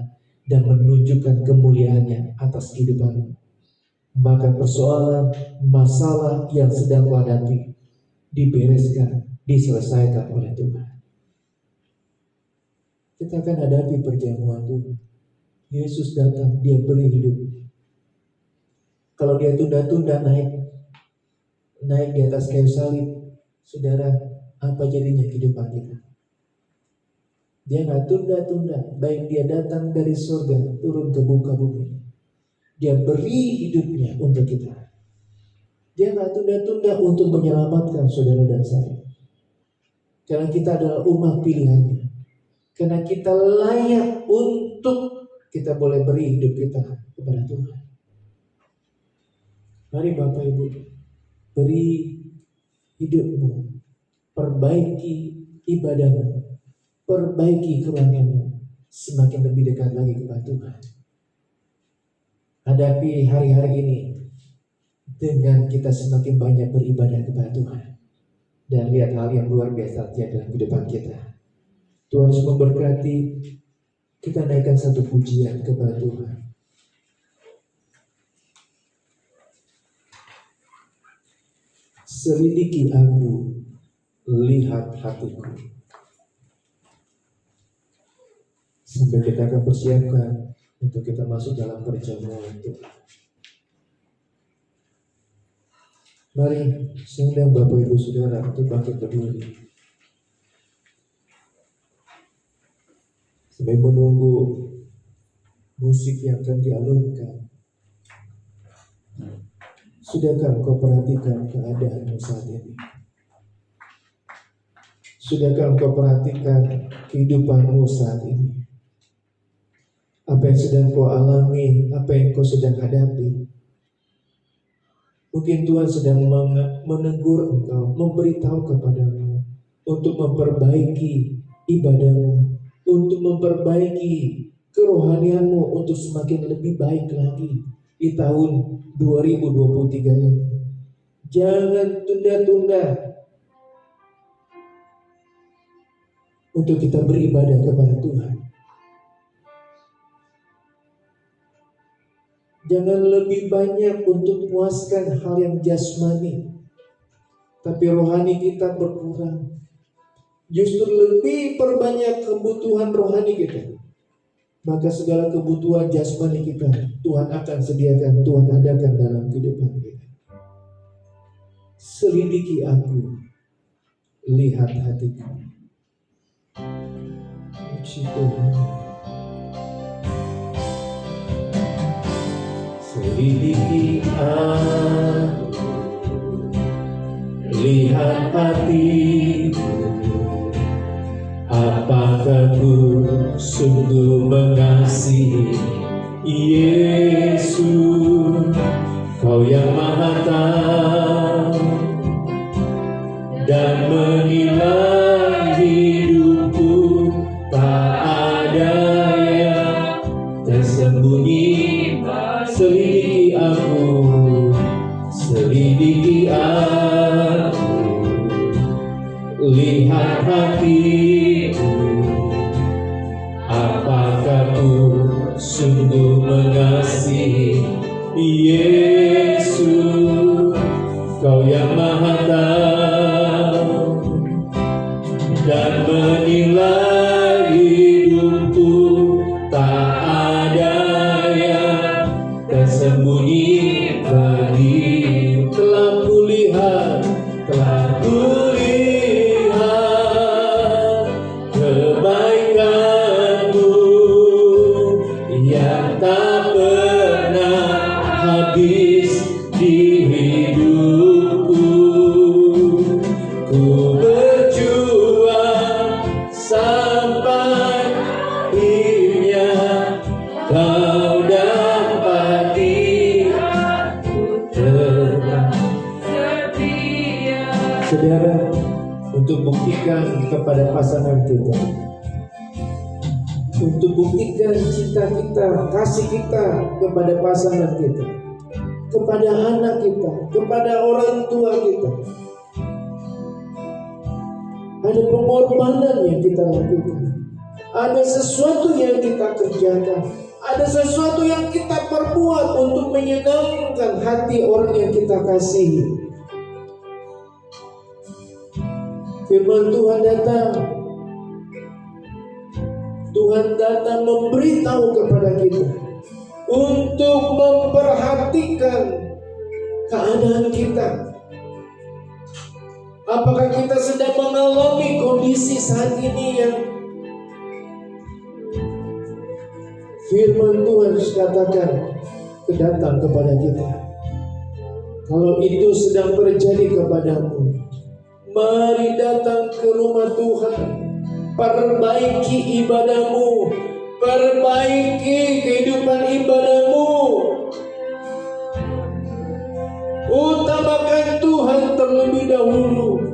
dan menunjukkan kemuliaannya atas kehidupanmu. Maka persoalan, masalah yang sedang kau hadapi dibereskan, diselesaikan oleh Tuhan. Kita akan hadapi perjamuan Tuhan. Yesus datang, dia beri hidup. Kalau dia tunda-tunda naik di atas kayu salib, saudara, apa jadinya kehidupan kita? Dia nggak tunda-tunda, baik dia datang dari surga turun ke muka bumi, dia beri hidupnya untuk kita. Dia nggak tunda-tunda untuk menyelamatkan saudara dan saya, karena kita adalah umat pilihannya, karena kita layak untuk kita boleh beri hidup kita kepada Tuhan. Mari Bapak Ibu, beri hidupmu, perbaiki ibadahmu, perbaiki kerohanianmu, semakin lebih dekat lagi kepada Tuhan. Hadapi hari-hari ini dengan kita semakin banyak beribadah kepada Tuhan, dan lihat hal yang luar biasa terjadi dalam kehidupan kita. Tuhan Yesus memberkati. Kita naikkan satu pujian kepada Tuhan. Selidiki aku, lihat hatiku. Sampai kita akan persiapkan untuk kita masuk dalam perjamuan Tuhan. Mari, saya undang Bapak Ibu Saudara untuk bangkit berdiri. Sampai menunggu musik yang akan dialunkan. Sudahkah engkau perhatikan keadaanmu saat ini? Sudahkah engkau perhatikan kehidupanmu saat ini? Apa yang sedang kau alami, apa yang kau sedang hadapi? Mungkin Tuhan sedang menegur engkau, memberitahu kepadamu untuk memperbaiki ibadahmu, untuk memperbaiki kerohanianmu untuk semakin lebih baik lagi di tahun 2023 ini. Jangan tunda-tunda untuk kita beribadah kepada Tuhan. Jangan lebih banyak untuk puaskan hal yang jasmani, tapi rohani kita berkurang. Justru lebih perbanyak kebutuhan rohani kita, maka segala kebutuhan jasmani kita Tuhan akan sediakan, Tuhan adakan dalam kehidupan kita. Selidiki aku, lihat hatiku. Puji Tuhan. Selidiki aku, lihat hatiku, apakah ku sungguh mengasihi Yesus, Kau yang Maha Tahu dan menilai hidupku, tak ada yang tersembunyi. Selidiki aku, selidiki aku, lihat hatiku, apakah ku sungguh mengasihi Yesus, Kau yang Maha Tahu dan menilai hidupku, tak ada yang tersembunyi bagi. Telah kulihat kebaikan-Mu yang tak pernah habis di hidupku. Ku berjuang sampai akhirnya Kau dapati aku tetap setia. Saudara, untuk buktikan kepada pasangan kita, untuk buktikan cinta kita, kasih kita kepada pasangan kita, kepada anak kita, kepada orang tua kita, ada pengorbanan yang kita lakukan, ada sesuatu yang kita kerjakan, ada sesuatu yang kita perbuat untuk menyenangkan hati orang yang kita kasihi. Firman Tuhan datang, Tuhan datang memberitahu kepada kita untuk memperhatikan keadaan kita. Apakah kita sedang mengalami kondisi saat ini yang firman Tuhan katakan datang kepada kita? Kalau itu sedang terjadi kepadamu, mari datang ke rumah Tuhan, perbaiki ibadahmu, perbaiki kehidupan ibadahmu, utamakan Tuhan terlebih dahulu,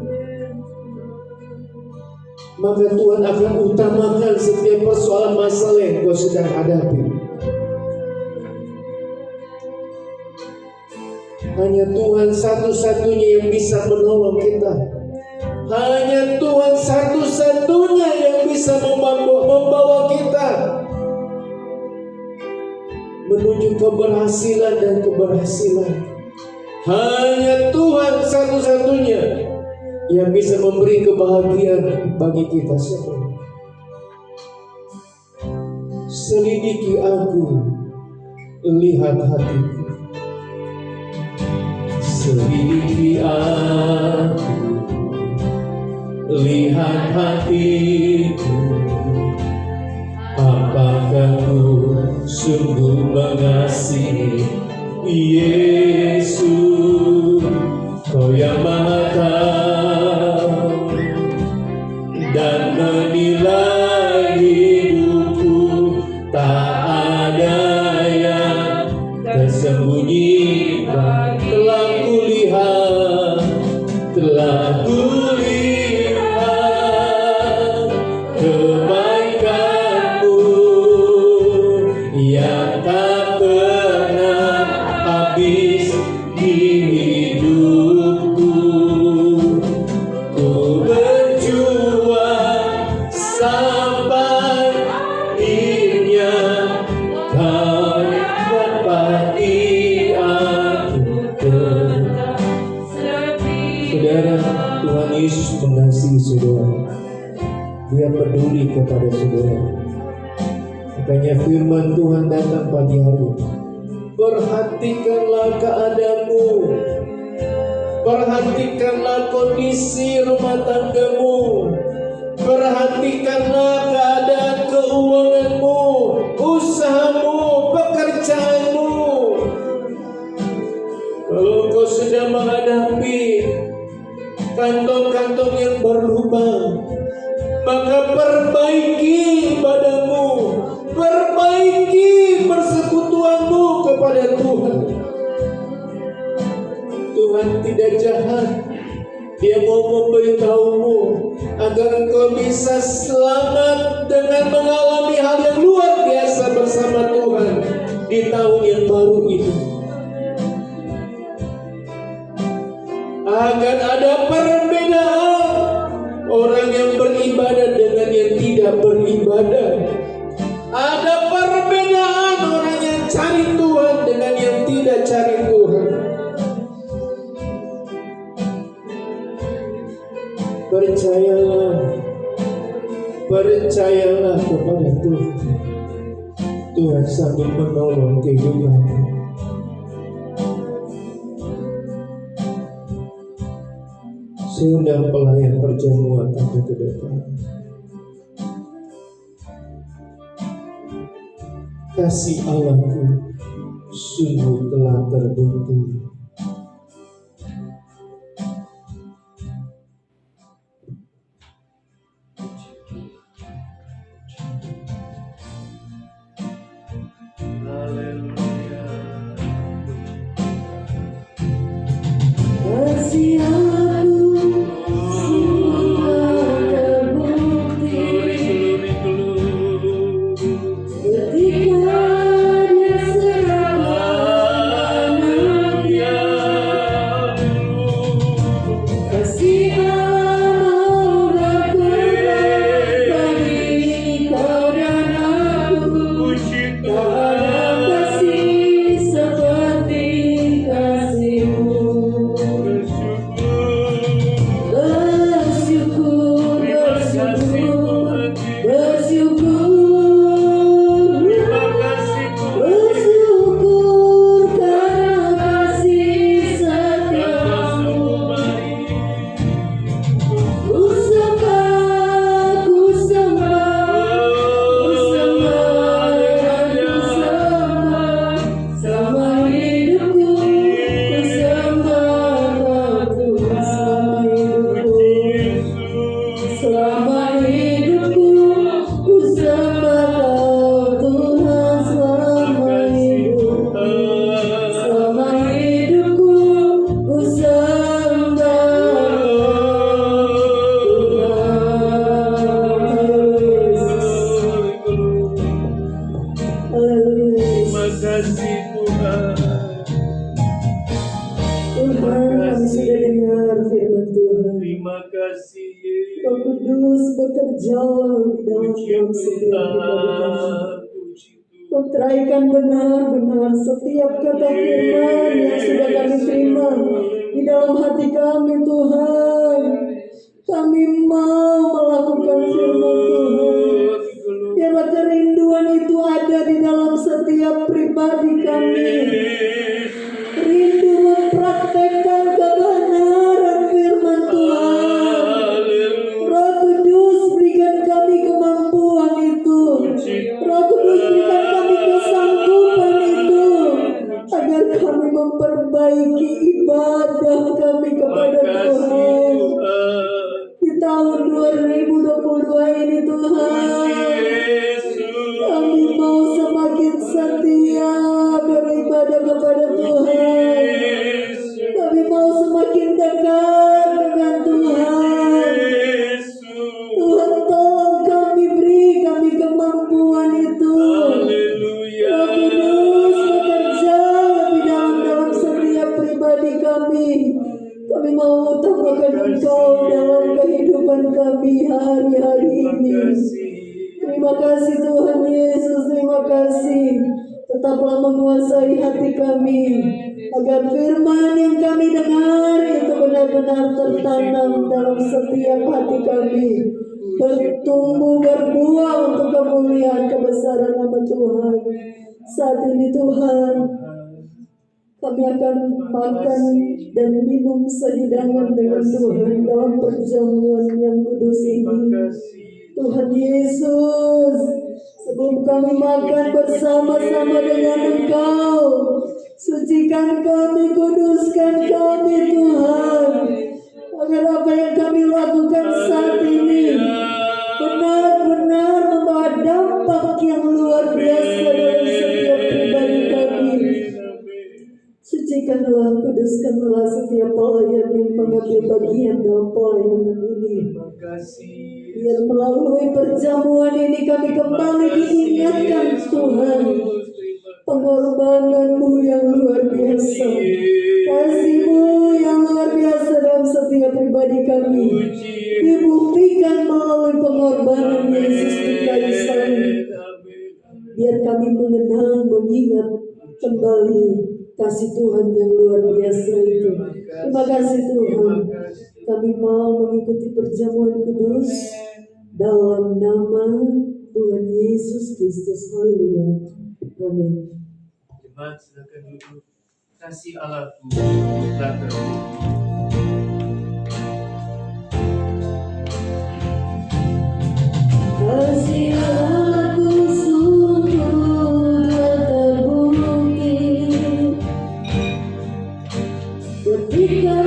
maka Tuhan akan utamakan setiap persoalan masalah yang kau sedang hadapi. Hanya Tuhan satu-satunya yang bisa menolong kita. Hanya Tuhan satu-satunya yang bisa membawa kita menuju keberhasilan dan keberhasilan. Hanya Tuhan satu-satunya yang bisa memberi kebahagiaan bagi kita semua. Selidiki aku, lihat hatiku. Selidiki aku, lihat hatiku, apakah ku sungguh mengasihi Yesus, Kau yang Maha Tahu dan menilai hidupku, tak ada yang tersembunyi bagi. Telah mengasihi saudara. Dia peduli kepada saudara. Makanya firman Tuhan datang pagi hari ini. Perhatikanlah keadaanmu. Perhatikanlah kondisi rumah tanggamu. Perhatikanlah keadaan keuanganmu, usahamu, pekerjaanmu. Kalau kau sedang menghadapi kantong-kantong yang berlubang, maka perbaiki ibadahmu, perbaiki persekutuanmu kepada Tuhan. Tuhan tidak jahat. Dia mau memberitahumu agar engkau bisa selamat dengan mengalami hal yang luar biasa bersama Tuhan di tahun yang baru ini. Akan ada perbedaan orang yang beribadah dengan yang tidak beribadah. Ada perbedaan orang yang cari Tuhan dengan yang tidak cari Tuhan. Percayalah kepada Tuhan. Tuhan sanggup menolong kehidupanmu. Saya undang pelayan perjamuan sampai ke depan. Kasih Allahku sungguh telah terbukti. Teraikan benar-benar setiap kata firman yang sudah kami terima di dalam hati kami, Tuhan. Kami mau melakukan firman Tuhan. Biarlah kerinduan itu ada di dalam setiap pribadi kami. Rindu mempraktekkan kebenaran firman Tuhan. Roh Kudus, berikan kami kemampuan itu. Roh Kudus, berikan kami kesanggupan itu, agar kami memperbaiki ibadah kami kepada Tuhan di tahun 2022 ini. Tuhan, kami mau semakin setia beribadah kepada Tuhan. Kami mau semakin dekat dengan Tuhan. Tuhan, tolong kami, beri kami kemampuan itu. Roh Kudus, bekerja lebih dalam setiap pribadi kami. Kami mau utamakan Engkau dalam kehidupan kami hari-hari ini. Terima kasih Tuhan Yesus, terima kasih. Tetaplah menguasai hati kami, agar firman yang kami dengar itu benar-benar tertanam dalam setiap hati kami, bertumbuh berbuah untuk kemuliaan kebesaran nama Tuhan. Saat ini Tuhan, kami akan makan dan minum sehidangan dengan Tuhan dalam perjamuan yang kudus ini. Tuhan Yesus, sebelum kami makan bersama-sama dengan Engkau, sucikan kami, kuduskan kami Tuhan, agar apa yang kami lakukan saat ini benar-benar membawa dampak yang luar biasa dalam setiap pribadi kami. Sucikanlah, kuduskanlah setiap pelayan yang mengambil bagian dalam pelayanan ini. Biar melalui perjamuan ini kami kembali diingatkan Tuhan, pengorbanan-Mu yang luar biasa, kasih-Mu yang luar biasa dalam setiap pribadi kami, dibuktikan melalui pengorbanan Yesus di kayu salib. Biar kami mengenal, mengingat kembali kasih Tuhan yang luar biasa itu. Terima kasih Tuhan. Kami mau mengikuti perjamuan kudus dalam nama Tuhan Yesus Kristus. Haleluya. Amin. Jemaat silakan duduk. Kasih Allahku telah terbukti. Kasih Allahku sungguh terbukti ketika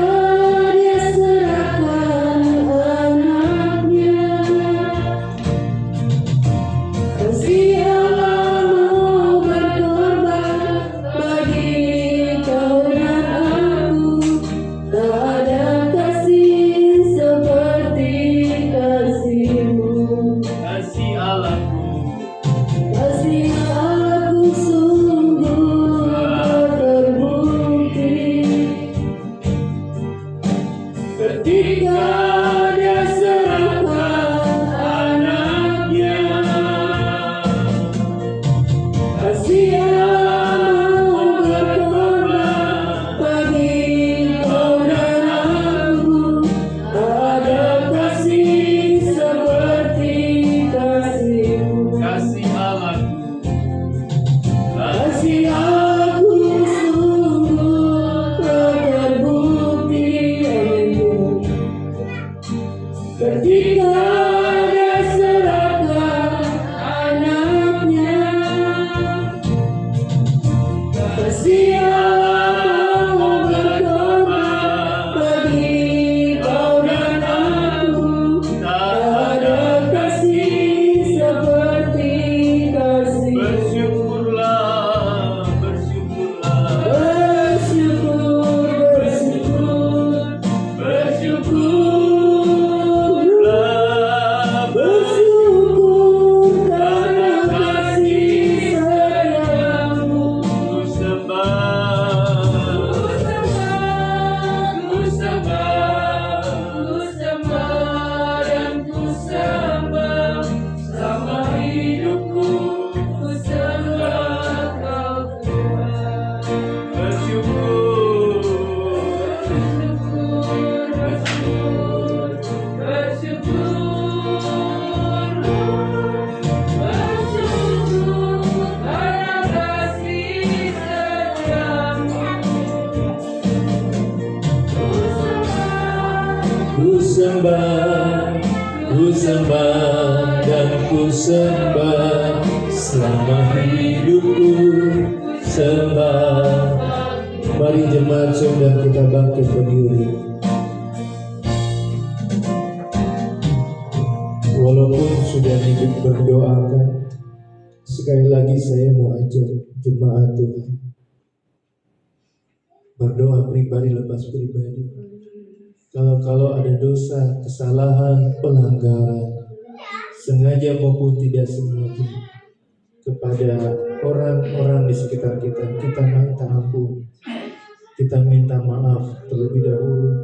Dia serahkan anaknya. Kasih Allah mau berkorban bagi kau dan aku. Tak ada kasih seperti kasih-Mu. Kasih Allahku, Kasih aku sungguh terbukti ketika Dia serahkan anaknya. Kasih Allah berkorban bagi kau dan aku. Tak ada kasih seperti kasih-Mu. kasih Allahku, Kasih aku sungguh terbukti ketika Dia serahkan anaknya. Kasih Allah mau berkorban bagi kau dan aku. Tak ada kasih seperti kasih. bersyukurlah, bersyukurlah, Bersyukur, bersyukur, bersyukurlah, bersyukur karena kasih sayang-Mu. ku sembah, Ku sembah, dan ku sembah selama hidupku. Ku sembah Kau Tuhan. bersyukur, Ku sembah, dan ku sembah selama hidupku. Sembah. Mari jemaat saudara kita bangkit berdiri. Walaupun sudah hidup berdoakan, sekali lagi saya mau ajak jemaat Tuhan berdoa pribadi lepas pribadi. Kalau ada dosa, kesalahan, pelanggaran, sengaja maupun tidak sengaja, kepada orang-orang di sekitar kita, kita minta ampun, kita minta maaf terlebih dahulu,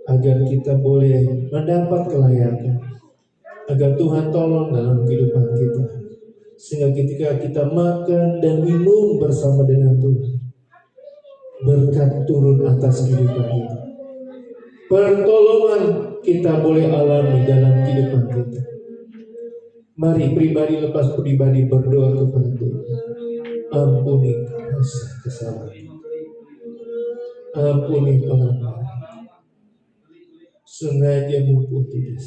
agar kita boleh mendapat kelayakan, agar Tuhan tolong dalam kehidupan kita. sehingga ketika kita makan dan minum bersama dengan Tuhan, berkat turun atas kehidupan kita. Pertolongan kita boleh alami dalam kehidupan kita. Mari pribadi lepas pribadi berdoa kepada Tuhan. Ampuni kesalahan, ampuni pelanggaran, sengaja maupun tidak.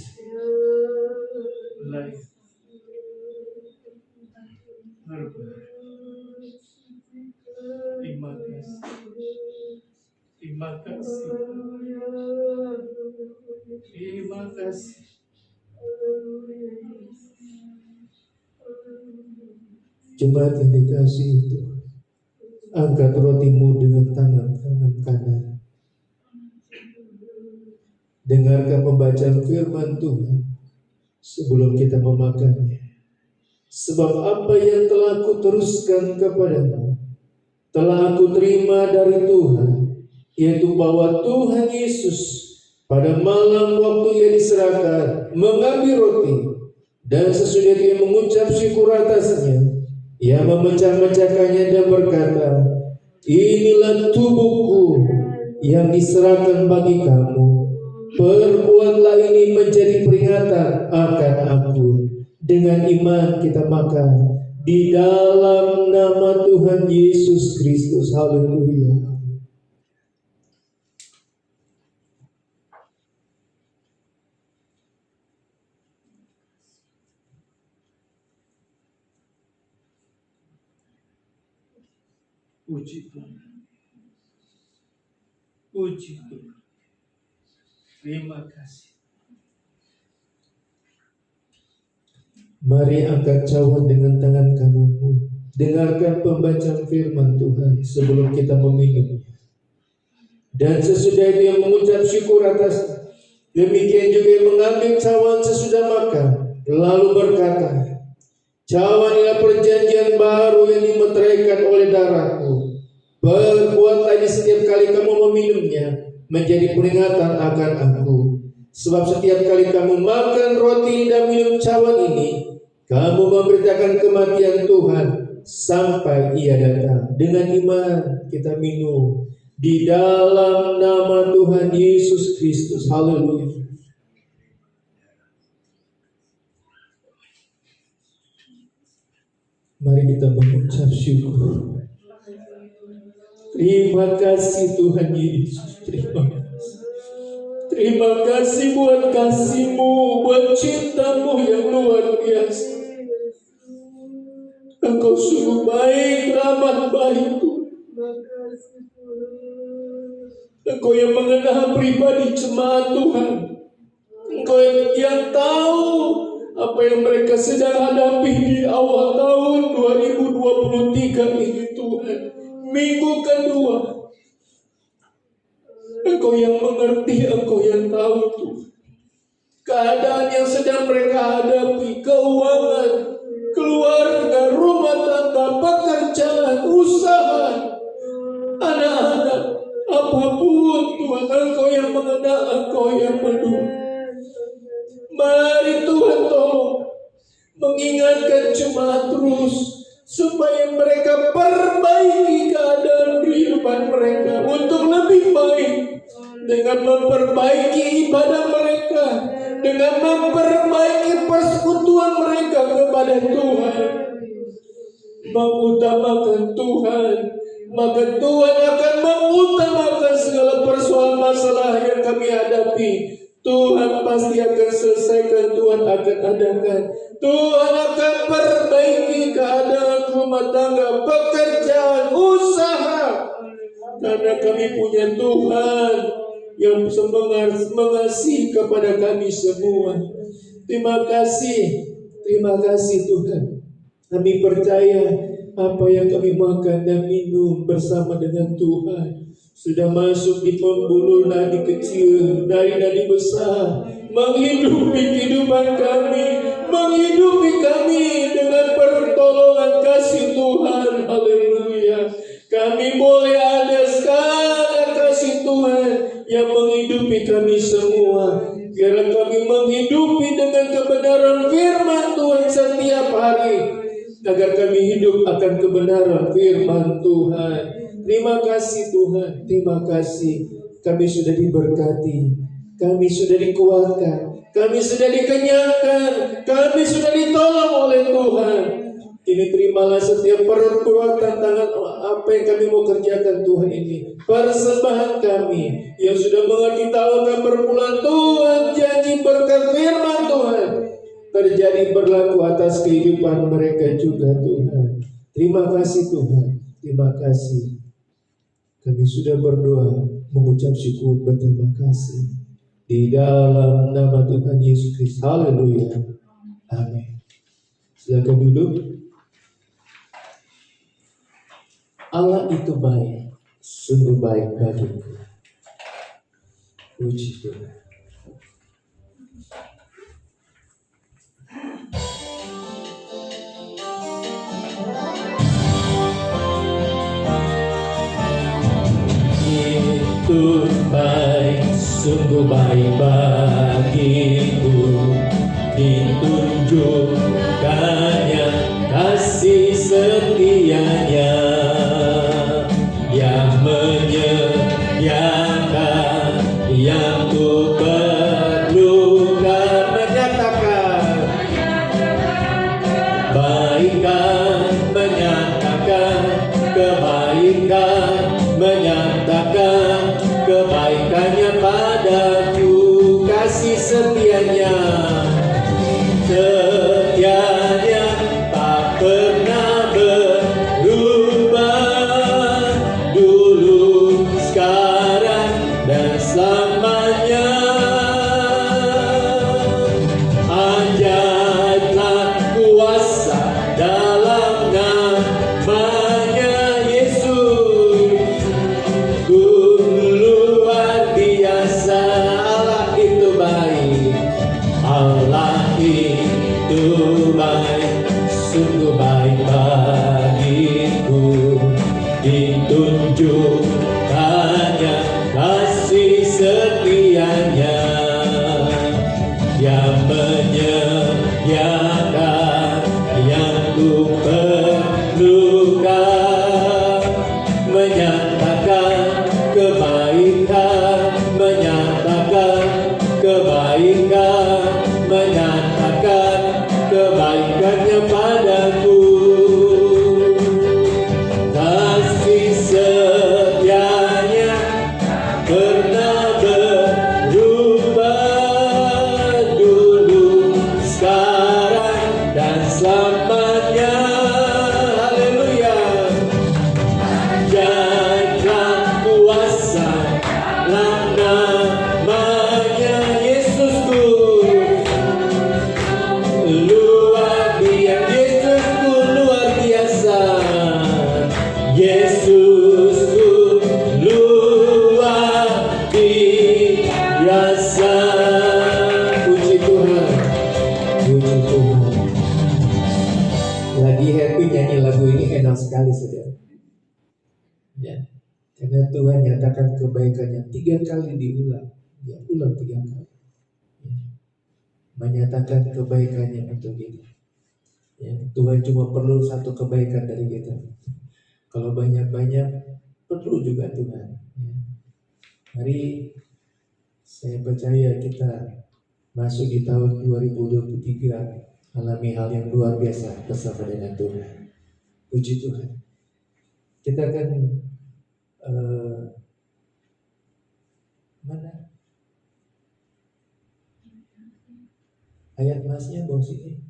Terima kasih. Terima kasih. Terima kasih. Jemaat yang dikasihi itu, angkat rotimu dengan tangan kanan. Dengarkan pembacaan firman Tuhan sebelum kita memakannya. Sebab apa yang telah aku teruskan kepadamu telah aku terima dari Tuhan, yaitu bahwa Tuhan Yesus pada malam waktu ia diserahkan mengambil roti, dan sesudah dia mengucap syukur atasnya, ia memecah-mecahkannya dan berkata, inilah tubuhku yang diserahkan bagi kamu. Perbuatlah ini menjadi peringatan akan aku. Dengan iman kita makan di dalam nama Tuhan Yesus Kristus. Haleluya. Puji Tuhan. Puji Tuhan. Terima kasih. Mari angkat cawan dengan tangan kananmu. Dengarkan pembacaan firman Tuhan sebelum kita meminum. Dan sesudah itu yang mengucap syukur atas, demikian juga yang mengambil cawan sesudah makan, lalu berkata, cawan ialah perjanjian baru yang dimeteraikan oleh darahku. Perbuatlah ini setiap kali kamu meminumnya menjadi peringatan akan aku. Sebab setiap kali kamu makan roti dan minum cawan ini, kamu memberitakan kematian Tuhan sampai ia datang. Dengan iman kita minum di dalam nama Tuhan Yesus Kristus. Haleluya. Mari kita mengucap syukur. Terima kasih Tuhan Yesus. Terima kasih. Terima kasih buat kasih-Mu, buat cinta-Mu yang luar biasa. Engkau sungguh baik, ramah baik Tuhan. Engkau yang mengenal pribadi jemaat Tuhan. Engkau yang tahu apa yang mereka sedang hadapi di awal tahun 2023 ini Tuhan. Minggu kedua. Engkau yang mengerti, Engkau yang tahu Tuhan. Keadaan yang sedang mereka hadapi, keuangan, keluarga, rumah tangga, pekerjaan, usaha, anak-anak, apapun Tuhan, Engkau yang mengenal, Engkau yang peduli. Mari Tuhan tolong mengingatkan jemaat terus supaya mereka perbaiki keadaan kehidupan mereka untuk lebih baik, dengan memperbaiki ibadah mereka, dengan memperbaiki persekutuan mereka kepada Tuhan, mengutamakan Tuhan, maka Tuhan akan mengutamakan segala persoalan masalah yang kami hadapi. Tuhan pasti akan selesaikan, Tuhan akan adakan, Tuhan akan perbaiki keadaan rumah tangga, pekerjaan, usaha. Karena kami punya Tuhan yang mengasihi kepada kami semua. Terima kasih Tuhan. Kami percaya apa yang kami makan dan minum bersama dengan Tuhan sudah masuk di pembuluh nadi kecil, dari nadi besar, menghidupi kehidupan kami, menghidupi kami dengan pertolongan kasih Tuhan. Haleluya. Kami boleh ada segala kasih Tuhan yang menghidupi kami semua. Biarlah kami menghidupi dengan kebenaran firman Tuhan setiap hari. agar kami hidup akan kebenaran firman Tuhan. Terima kasih Tuhan, terima kasih. Kami sudah diberkati, kami sudah dikuatkan, kami sudah dikenyangkan, kami sudah ditolong oleh Tuhan. Kini terimalah setiap perbuatan tangan apa yang kami mau kerjakan Tuhan ini. Persembahan kami yang sudah mengerti tahu akan perpuluhan Tuhan, janji berkat firman Tuhan terjadi berlaku atas kehidupan mereka juga Tuhan. Terima kasih Tuhan, terima kasih. Kami sudah berdoa, mengucap syukur, berterima kasih di dalam nama Tuhan Yesus Kristus. Haleluya. Amin. Silakan duduk. Allah itu baik, sungguh baik bagiku. Puji Tuhan. Itu baik, sungguh baik bagiku, ditunjukkannya kasih setianya yang menyediakan yang ku perlukan, menyatakan baikan, menyatakan kebaikan, menyatakan kebaikannya padaku, kasih setianya, setianya tak pernah berubah, dulu, sekarang, dan selamanya. Ajaiblah kuasa dalam namanya Yesus, luar biasa. Allah itu baik, Allah itu baik, sungguh baik bagiku, ditunjukkannya kasih setianya yang menyediakan yang ku perlukan, menyatakan kebaikan, menyatakan kebaikan, menyatakan kebaikannya padaku, kasih setianya pernah berubah, dulu, sekarang, dan selamanya. Haleluya. Ajaiblah kuasa dalam namanya Yesusku, luar biasa. Yesusku luar biasa, Yesusku luar biasa. Puji Tuhan, puji Tuhan. Lagi happy nyanyi lagu ini, enak sekali saudara. Ya, karena Tuhan nyatakan kebaikannya 3 kali diulang, ya, ulang 3 kali. Ya, menyatakan kebaikannya untuk kita. Ya, Tuhan cuma perlu 1 kebaikan dari kita. Kalau banyak-banyak perlu juga Tuhan. Ya. Mari saya percaya kita masuk di tahun 2023 alami hal yang luar biasa bersama dengan Tuhan. Puji Tuhan. Kita akan mana ayat masnya bawa sini.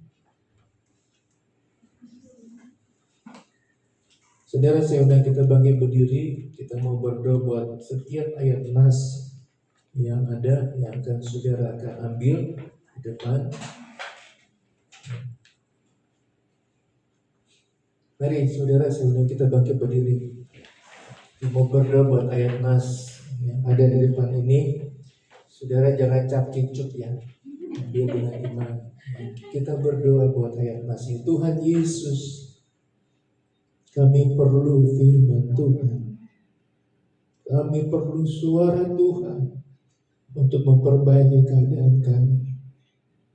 Saudara, saya undang kita bangkit berdiri. Kita mau berdoa buat setiap ayat nas yang ada, yang akan saudara akan ambil di depan. Mari saudara, saya undang kita bangkit berdiri. Kita mau berdoa buat ayat nas yang ada di depan ini. Saudara jangan cap kicuk ya, ambil dengan iman. Kita berdoa buat ayat nas ini. Tuhan Yesus, kami perlu firman Tuhan. Kami perlu suara Tuhan untuk memperbaiki keadaan kami,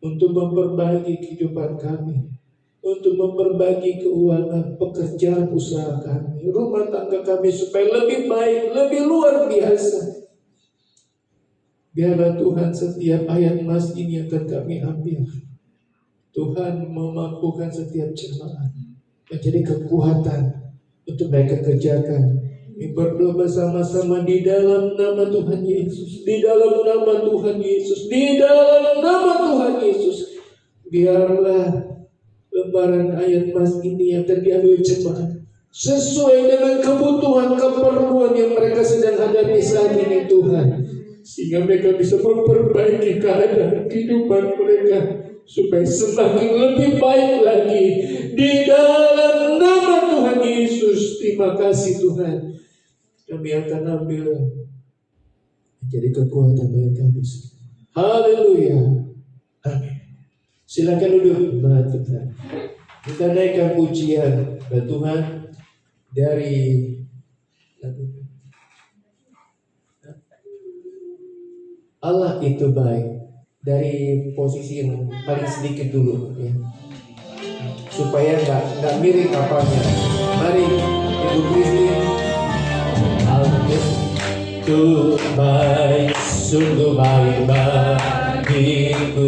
untuk memperbaiki kehidupan kami, untuk memperbagi keuangan pekerjaan usaha kami, rumah tangga kami supaya lebih baik, lebih luar biasa. Biarlah Tuhan setiap ayat emas ini akan kami ambil. Tuhan memampukan setiap jemaat menjadi kekuatan untuk mereka kerjakan. Kami berdoa bersama-sama di dalam nama Tuhan Yesus, di dalam nama Tuhan Yesus, di dalam nama Tuhan Yesus. Biarlah lembaran ayat emas ini yang diambil jemaat sesuai dengan kebutuhan keperluan yang mereka sedang hadapi saat ini, Tuhan, sehingga mereka bisa memperbaiki keadaan kehidupan mereka supaya semakin lebih baik lagi di dalam nama Tuhan Yesus. Terima kasih Tuhan. Kami akan ambil menjadi kekuatan bagi kami. Haleluya. Amin. Silakan duduk, Tuhan. Kita naikkan pujian kepada Tuhan dari lagu Allah itu baik, dari posisi yang paling sedikit dulu, ya, supaya nggak miring kapalnya. Mari Ibu Christine. Allah itu baik, sungguh baik bagiku,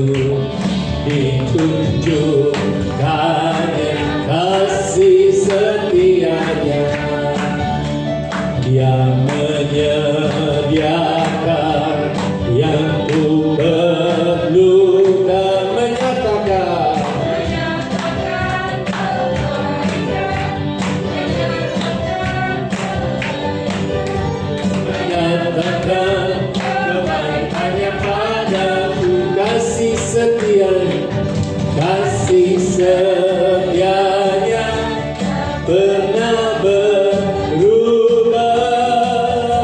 ditunjukkannya kasih setianya. Dia menyediakan yang ku perlukan, menyatakan kebaikannya padaku, kasih setianya pernah berubah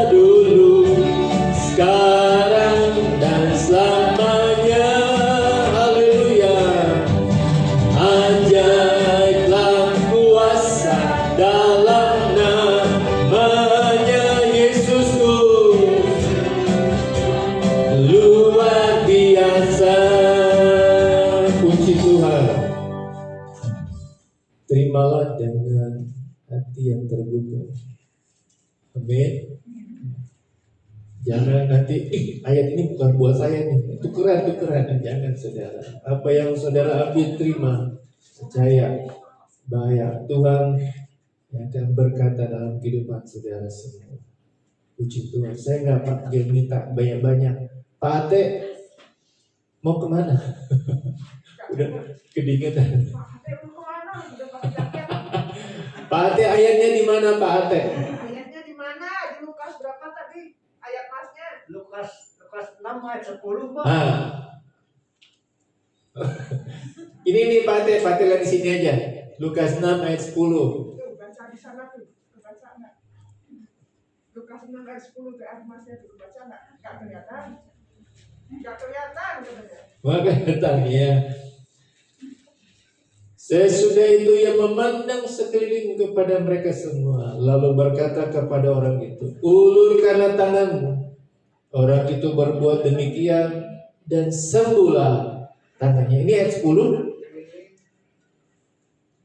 dulu, sekarang dan selamanya. Haleluya. Ajaiblah kuasa dalam namanya Yesusku, luar biasa. Puji Tuhan. Terimalah dengan hati yang terbuka. Amin. Jangan nanti ayat ini bukan buat saya nih, tukeran. Jangan saudara. Apa yang saudara ambil terima, percaya bahaya Tuhan yang akan berkata dalam kehidupan saudara semua. Puji Tuhan. Saya nggak minta banyak-banyak. Pak Ate mau kemana? Udah kedinginan. Pak Ate, ayatnya di mana Pak Ate? Ayatnya di mana? Di Lukas berapa tadi? Ayat masnya? Lukas 6 ayat 10, Pak. Ini nih Pak Ate lihat di sini aja. Lukas 6 ayat 10. Tuh, baca di sana tuh. Baca enggak? Lukas 6 ayat 10 ke ayat masnya tuh baca enggak? Enggak kelihatan. Enggak kelihatan katanya. Maka datang ya. Sesudah itu ia memandang sekeliling kepada mereka semua, lalu berkata kepada orang itu, ulurkanlah tanganmu. Orang itu berbuat demikian dan sembuhlah tangannya. Ini ayat 10.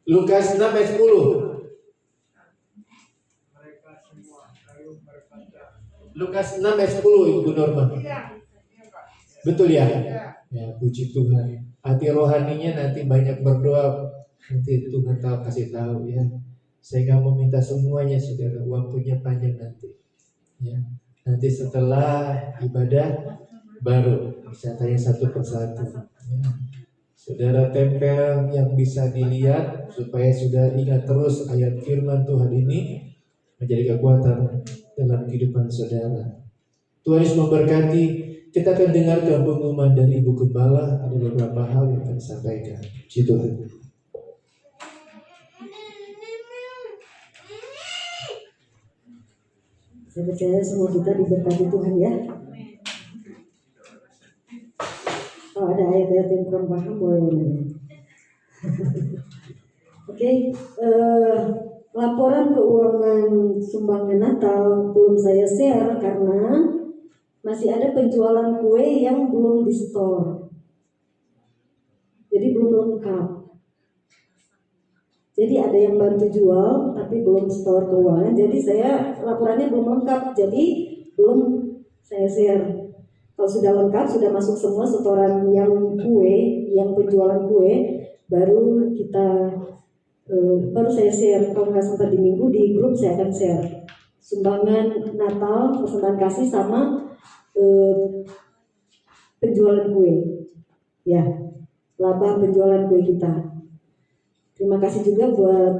Lukas 6 ayat 10. Lukas 6 ayat 10 Ibu Norma. Iya, Pak. Betul ya? Iya. Ya, puji Tuhan. Hati rohaninya nanti banyak berdoa, nanti Tuhan kasih tahu ya. Saya nggak mau minta semuanya saudara, waktunya panjang nanti. Ya, nanti setelah ibadah baru bisa tanya satu persatu. Ya. Saudara tempel yang bisa dilihat supaya sudah ingat terus ayat firman Tuhan ini menjadi kekuatan dalam kehidupan saudara. Tuhan Yesus memberkati. Kita akan dengarkan pengumuman dari Ibu Gembala. Ada beberapa hal yang akan disampaikan. Puji Tuhan. Saya percaya semua kita diberkati Tuhan ya. Kalau ada ayat-ayat yang kurang paham boleh nanya. Oke, laporan keuangan sumbangan Natal belum saya share karena masih ada penjualan kue yang belum di store. Jadi belum lengkap. Jadi ada yang bantu jual tapi belum setor keuangan. Jadi saya laporannya belum lengkap. Jadi belum saya share. Kalau sudah lengkap, sudah masuk semua setoran yang kue, yang penjualan kue, baru saya share. Kalau nggak sempat di minggu di grup saya akan share sumbangan Natal, persembahan kasih sama penjualan kue, ya, laba penjualan kue kita. Terima kasih juga buat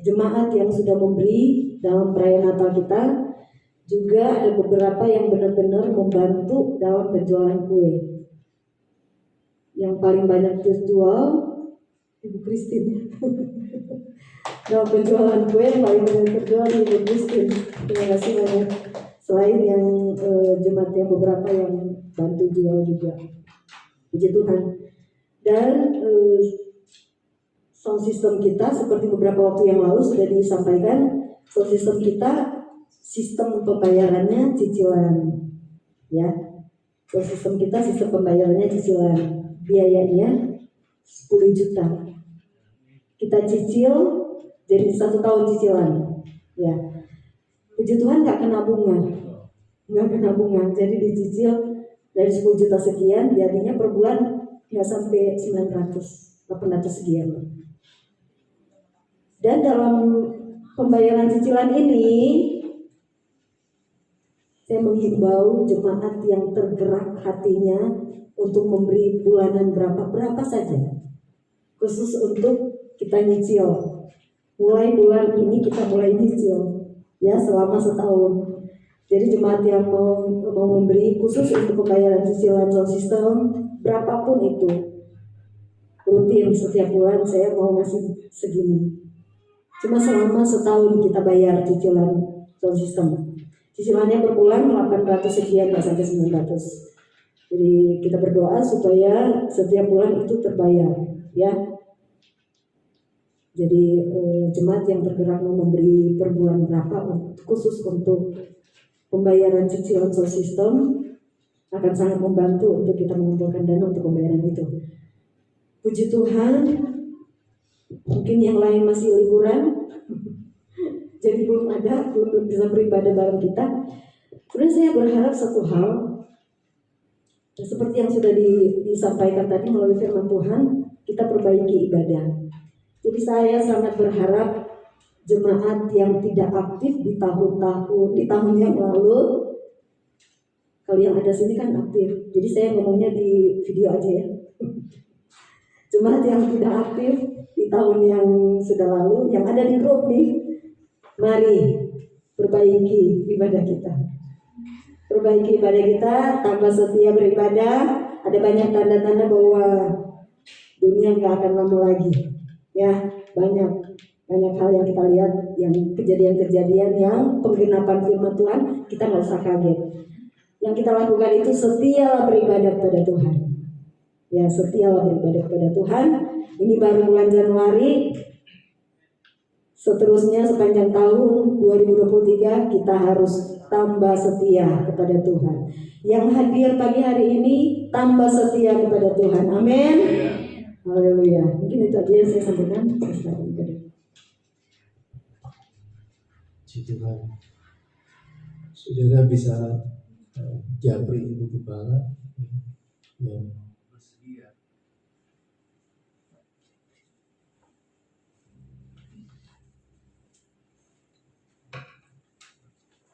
jemaat yang sudah memberi dalam perayaan Natal kita. Juga ada beberapa yang benar-benar membantu dalam penjualan kue. Yang paling banyak terjual Ibu Christine. Dalam penjualan kue yang paling banyak terjual Ibu Christine. Terima kasih banyak. Selain yang jemaat yang beberapa yang bantu jual juga. Puji Tuhan. Dan sound system kita seperti beberapa waktu yang lalu sudah disampaikan, sound system kita sistem pembayarannya cicilan, ya. Sound system kita sistem pembayarannya cicilan, biayanya 10 juta. Kita cicil jadi 1 tahun cicilan, ya. Puji Tuhan nggak kena bunga, jadi dicicil dari 10 juta sekian, jadinya per bulan ya sampai 900, 800 sekian. Dan dalam pembayaran cicilan ini, saya menghimbau jemaat yang tergerak hatinya untuk memberi bulanan berapa saja, khusus untuk kita nyicil. Mulai bulan ini kita mulai nyicil, ya, selama setahun. Jadi jemaat yang mau memberi khusus untuk pembayaran cicilan sound system, berapapun itu, rutin setiap bulan saya mau ngasih segini. Cuma selama setahun kita bayar cicilan sound system. Cicilannya per bulan 800 sekian, nggak sampai 900. Jadi kita berdoa supaya setiap bulan itu terbayar, ya. Jadi jemaat yang bergerak mau memberi per bulan berapa khusus untuk pembayaran cicilan sound system akan sangat membantu untuk kita mengumpulkan dana untuk pembayaran itu. Puji Tuhan, mungkin yang lain masih liburan, jadi belum bisa beribadah bareng kita. Kemudian saya berharap satu hal, seperti yang sudah disampaikan tadi melalui firman Tuhan, kita perbaiki ibadah. Jadi saya sangat berharap jemaat yang tidak aktif di tahun yang lalu, kalau yang ada sini kan aktif, jadi saya ngomongnya di video aja ya. Jemaat yang tidak aktif di tahun yang sudah lalu, yang ada di grup nih, mari perbaiki ibadah kita. Perbaiki ibadah kita, tambah setia beribadah. Ada banyak tanda-tanda bahwa dunia nggak akan lama lagi, ya. Banyak hal yang kita lihat, yang kejadian-kejadian yang penggenapan firman Tuhan, kita nggak usah kaget. Yang kita lakukan itu setialah beribadah kepada Tuhan. Ya, setialah beribadah kepada Tuhan. Ini baru bulan Januari. Seterusnya sepanjang tahun 2023 kita harus tambah setia kepada Tuhan. Yang hadir pagi hari ini tambah setia kepada Tuhan. Amin. Haleluya. Mungkin itu aja yang saya sampaikan. Puji Tuhan. Saudara bisa japri Ibu Kepala yang bersedia.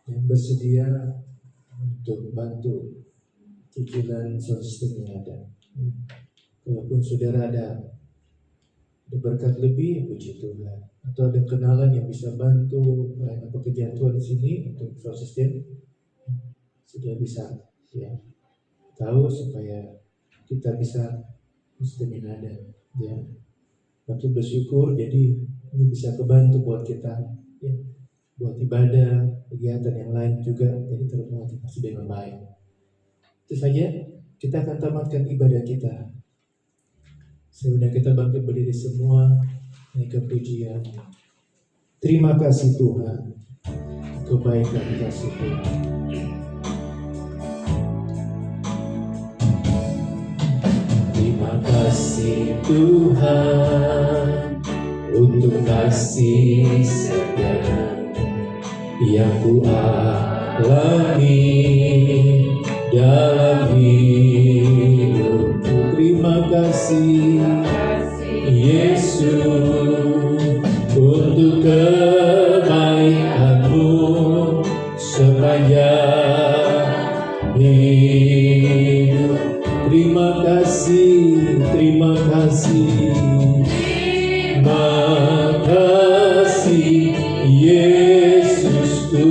Yang bersedia untuk bantu cicilan sound system yang ada. Walaupun saudara ada berkat lebih, puji Tuhan, atau ada kenalan yang bisa bantu pelayanan pekerjaan Tuhan di sini untuk sound system, sudah bisa ya tahu supaya kita bisa sistem yang ada, ya. Waktu bersyukur, jadi ini bisa kebantu buat kita, ya, buat ibadah, kegiatan yang lain juga, jadi termotivasi dengan baik. Itu saja, kita akan tamatkan ibadah kita. Sudah kita bangkit berdiri semua, naikkan pujian. Terima kasih Tuhan, kebaikan kasih Tuhan. Terima kasih Tuhan, untuk kasih setia yang ku alami dalam hidupku. Terima kasih Yesus untuk kebaikanmu sepanjang hidup. Terima kasih, terima kasih, terima kasih Yesusku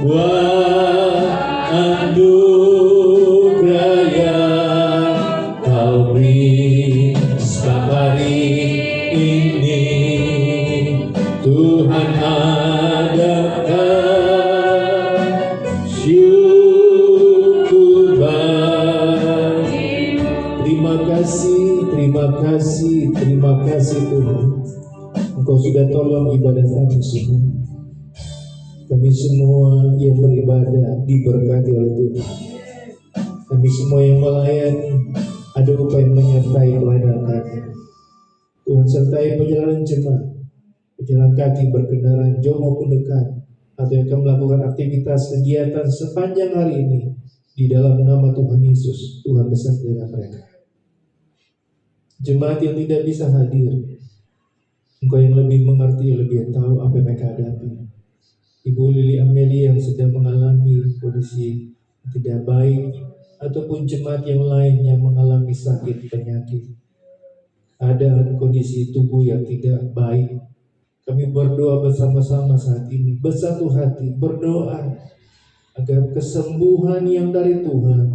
buat anugerah yang kau beri setiap hari ini. Tuhan adakan syukur bagimu. Terima kasih, terima kasih, terima kasih Tuhan. Engkau sudah tolong ibadah kami semua. Kami semua yang beribadah diberkati oleh Tuhan. Kami semua yang melayani ada upaya menyertai pelayanan kami. Tuhan sertai perjalanan jemaat, pejalan kaki berkendaraan jauh maupun dekat, atau yang akan melakukan aktivitas kegiatan sepanjang hari ini. Di dalam nama Tuhan Yesus, Tuhan beserta mereka. Jemaat yang tidak bisa hadir, Engkau yang lebih mengerti, lebih tahu apa yang mereka hadapi. Ibu Lili Amelia yang sedang mengalami kondisi tidak baik, ataupun jemaat yang lain yang mengalami sakit penyakit, keadaan kondisi tubuh yang tidak baik. Kami berdoa bersama-sama saat ini, bersatu hati berdoa agar kesembuhan yang dari Tuhan,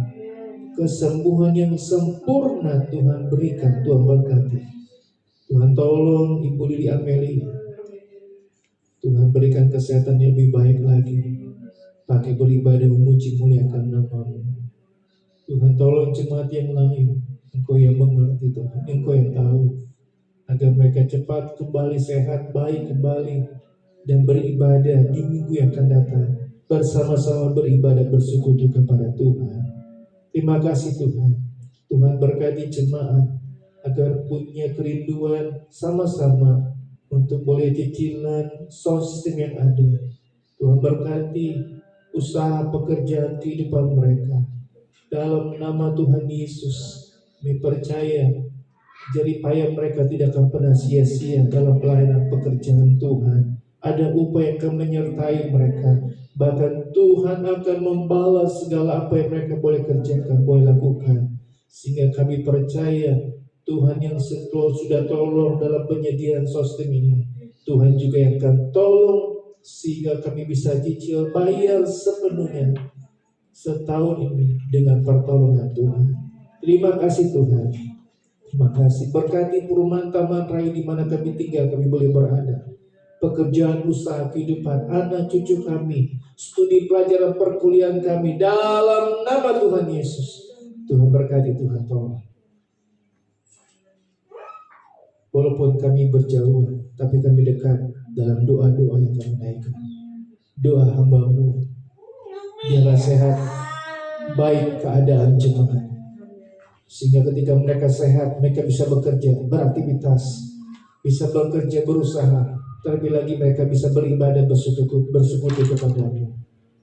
kesembuhan yang sempurna Tuhan berikan, Tuhan berkati. Tuhan tolong Ibu Lili Amelia, Tuhan berikan kesehatan yang lebih baik lagi, pakai beribadah memuji muliakan nama-Mu. Tuhan tolong jemaat yang lain, Engkau yang mengerti Tuhan, Engkau yang tahu, agar mereka cepat kembali sehat, baik kembali, dan beribadah di minggu yang akan datang, bersama-sama beribadah bersyukur kepada Tuhan. Terima kasih Tuhan. Tuhan berkati jemaat agar punya kerinduan sama-sama untuk boleh cicilan sound system yang ada. Tuhan berkati usaha pekerjaan kehidupan mereka. Dalam nama Tuhan Yesus, kami percaya jerih payah mereka tidak akan pernah sia-sia dalam pelayanan pekerjaan Tuhan. Ada upaya yang akan menyertai mereka. Bahkan Tuhan akan membalas segala apa yang mereka boleh kerjakan, boleh lakukan. Sehingga kami percaya Tuhan yang sudah tolong dalam penyediaan sistem ini, Tuhan juga yang akan tolong sehingga kami bisa cicil bayar sepenuhnya setahun ini dengan pertolongan Tuhan. Terima kasih Tuhan. Terima kasih. Berkati perumahan Taman Raya di mana kami tinggal, kami boleh berada. Pekerjaan, usaha, kehidupan anak cucu kami, studi pelajaran perkuliahan kami, dalam nama Tuhan Yesus. Tuhan berkati, Tuhan tolong. Walaupun kami berjauh, tapi kami dekat dalam doa-doa yang kami naikkan. Doa hamba-Mu, biarlah sehat, baik keadaan jemaat. Sehingga ketika mereka sehat, mereka bisa bekerja, beraktivitas, bisa bekerja, berusaha. Terlebih lagi mereka bisa beribadah, bersyukur kepada-Mu.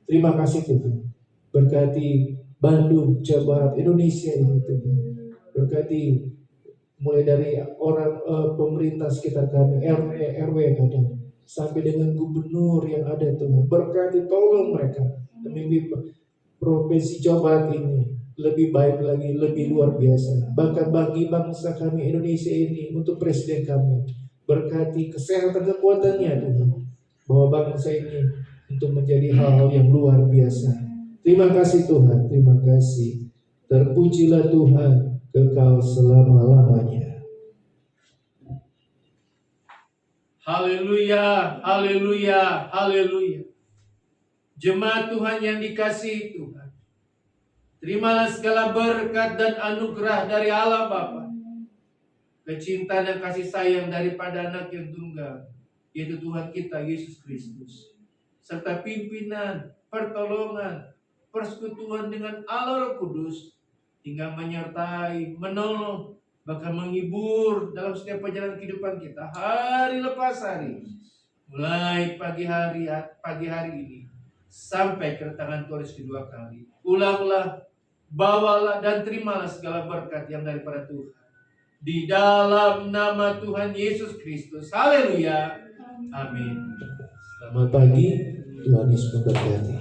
Terima kasih Tuhan. Berkati Bandung, Jawa Barat, Indonesia ini Tuhan. Berkati mulai dari orang pemerintah sekitar kami, RW yang ada, sampai dengan gubernur yang ada Tuhan. Berkati tolong mereka. Demi provinsi Jawa Barat ini lebih baik lagi, lebih luar biasa. Bahkan bagi bangsa kami Indonesia ini, untuk presiden kami, berkati kesehatan kekuatannya Tuhan, bahwa bangsa ini untuk menjadi hal-hal yang luar biasa. Terima kasih Tuhan, terima kasih. Terpujilah Tuhan kekal selama-lamanya. Haleluya, haleluya, haleluya. Jemaat Tuhan yang dikasihi Tuhan, terimalah segala berkat dan anugerah dari Allah Bapa, kecintaan dan kasih sayang daripada anak yang tunggal, yaitu Tuhan kita Yesus Kristus, serta pimpinan, pertolongan, persekutuan dengan Allah Roh Kudus, hingga menyertai, menolong, bahkan menghibur dalam setiap perjalanan kehidupan kita hari lepas hari, mulai pagi hari ini sampai kedatangan Tuhan kedua kali. Ulanglah, bawalah dan terimalah segala berkat yang daripada Tuhan di dalam nama Tuhan Yesus Kristus. Haleluya, amin. Selamat pagi, Tuhan Yesus memberkati.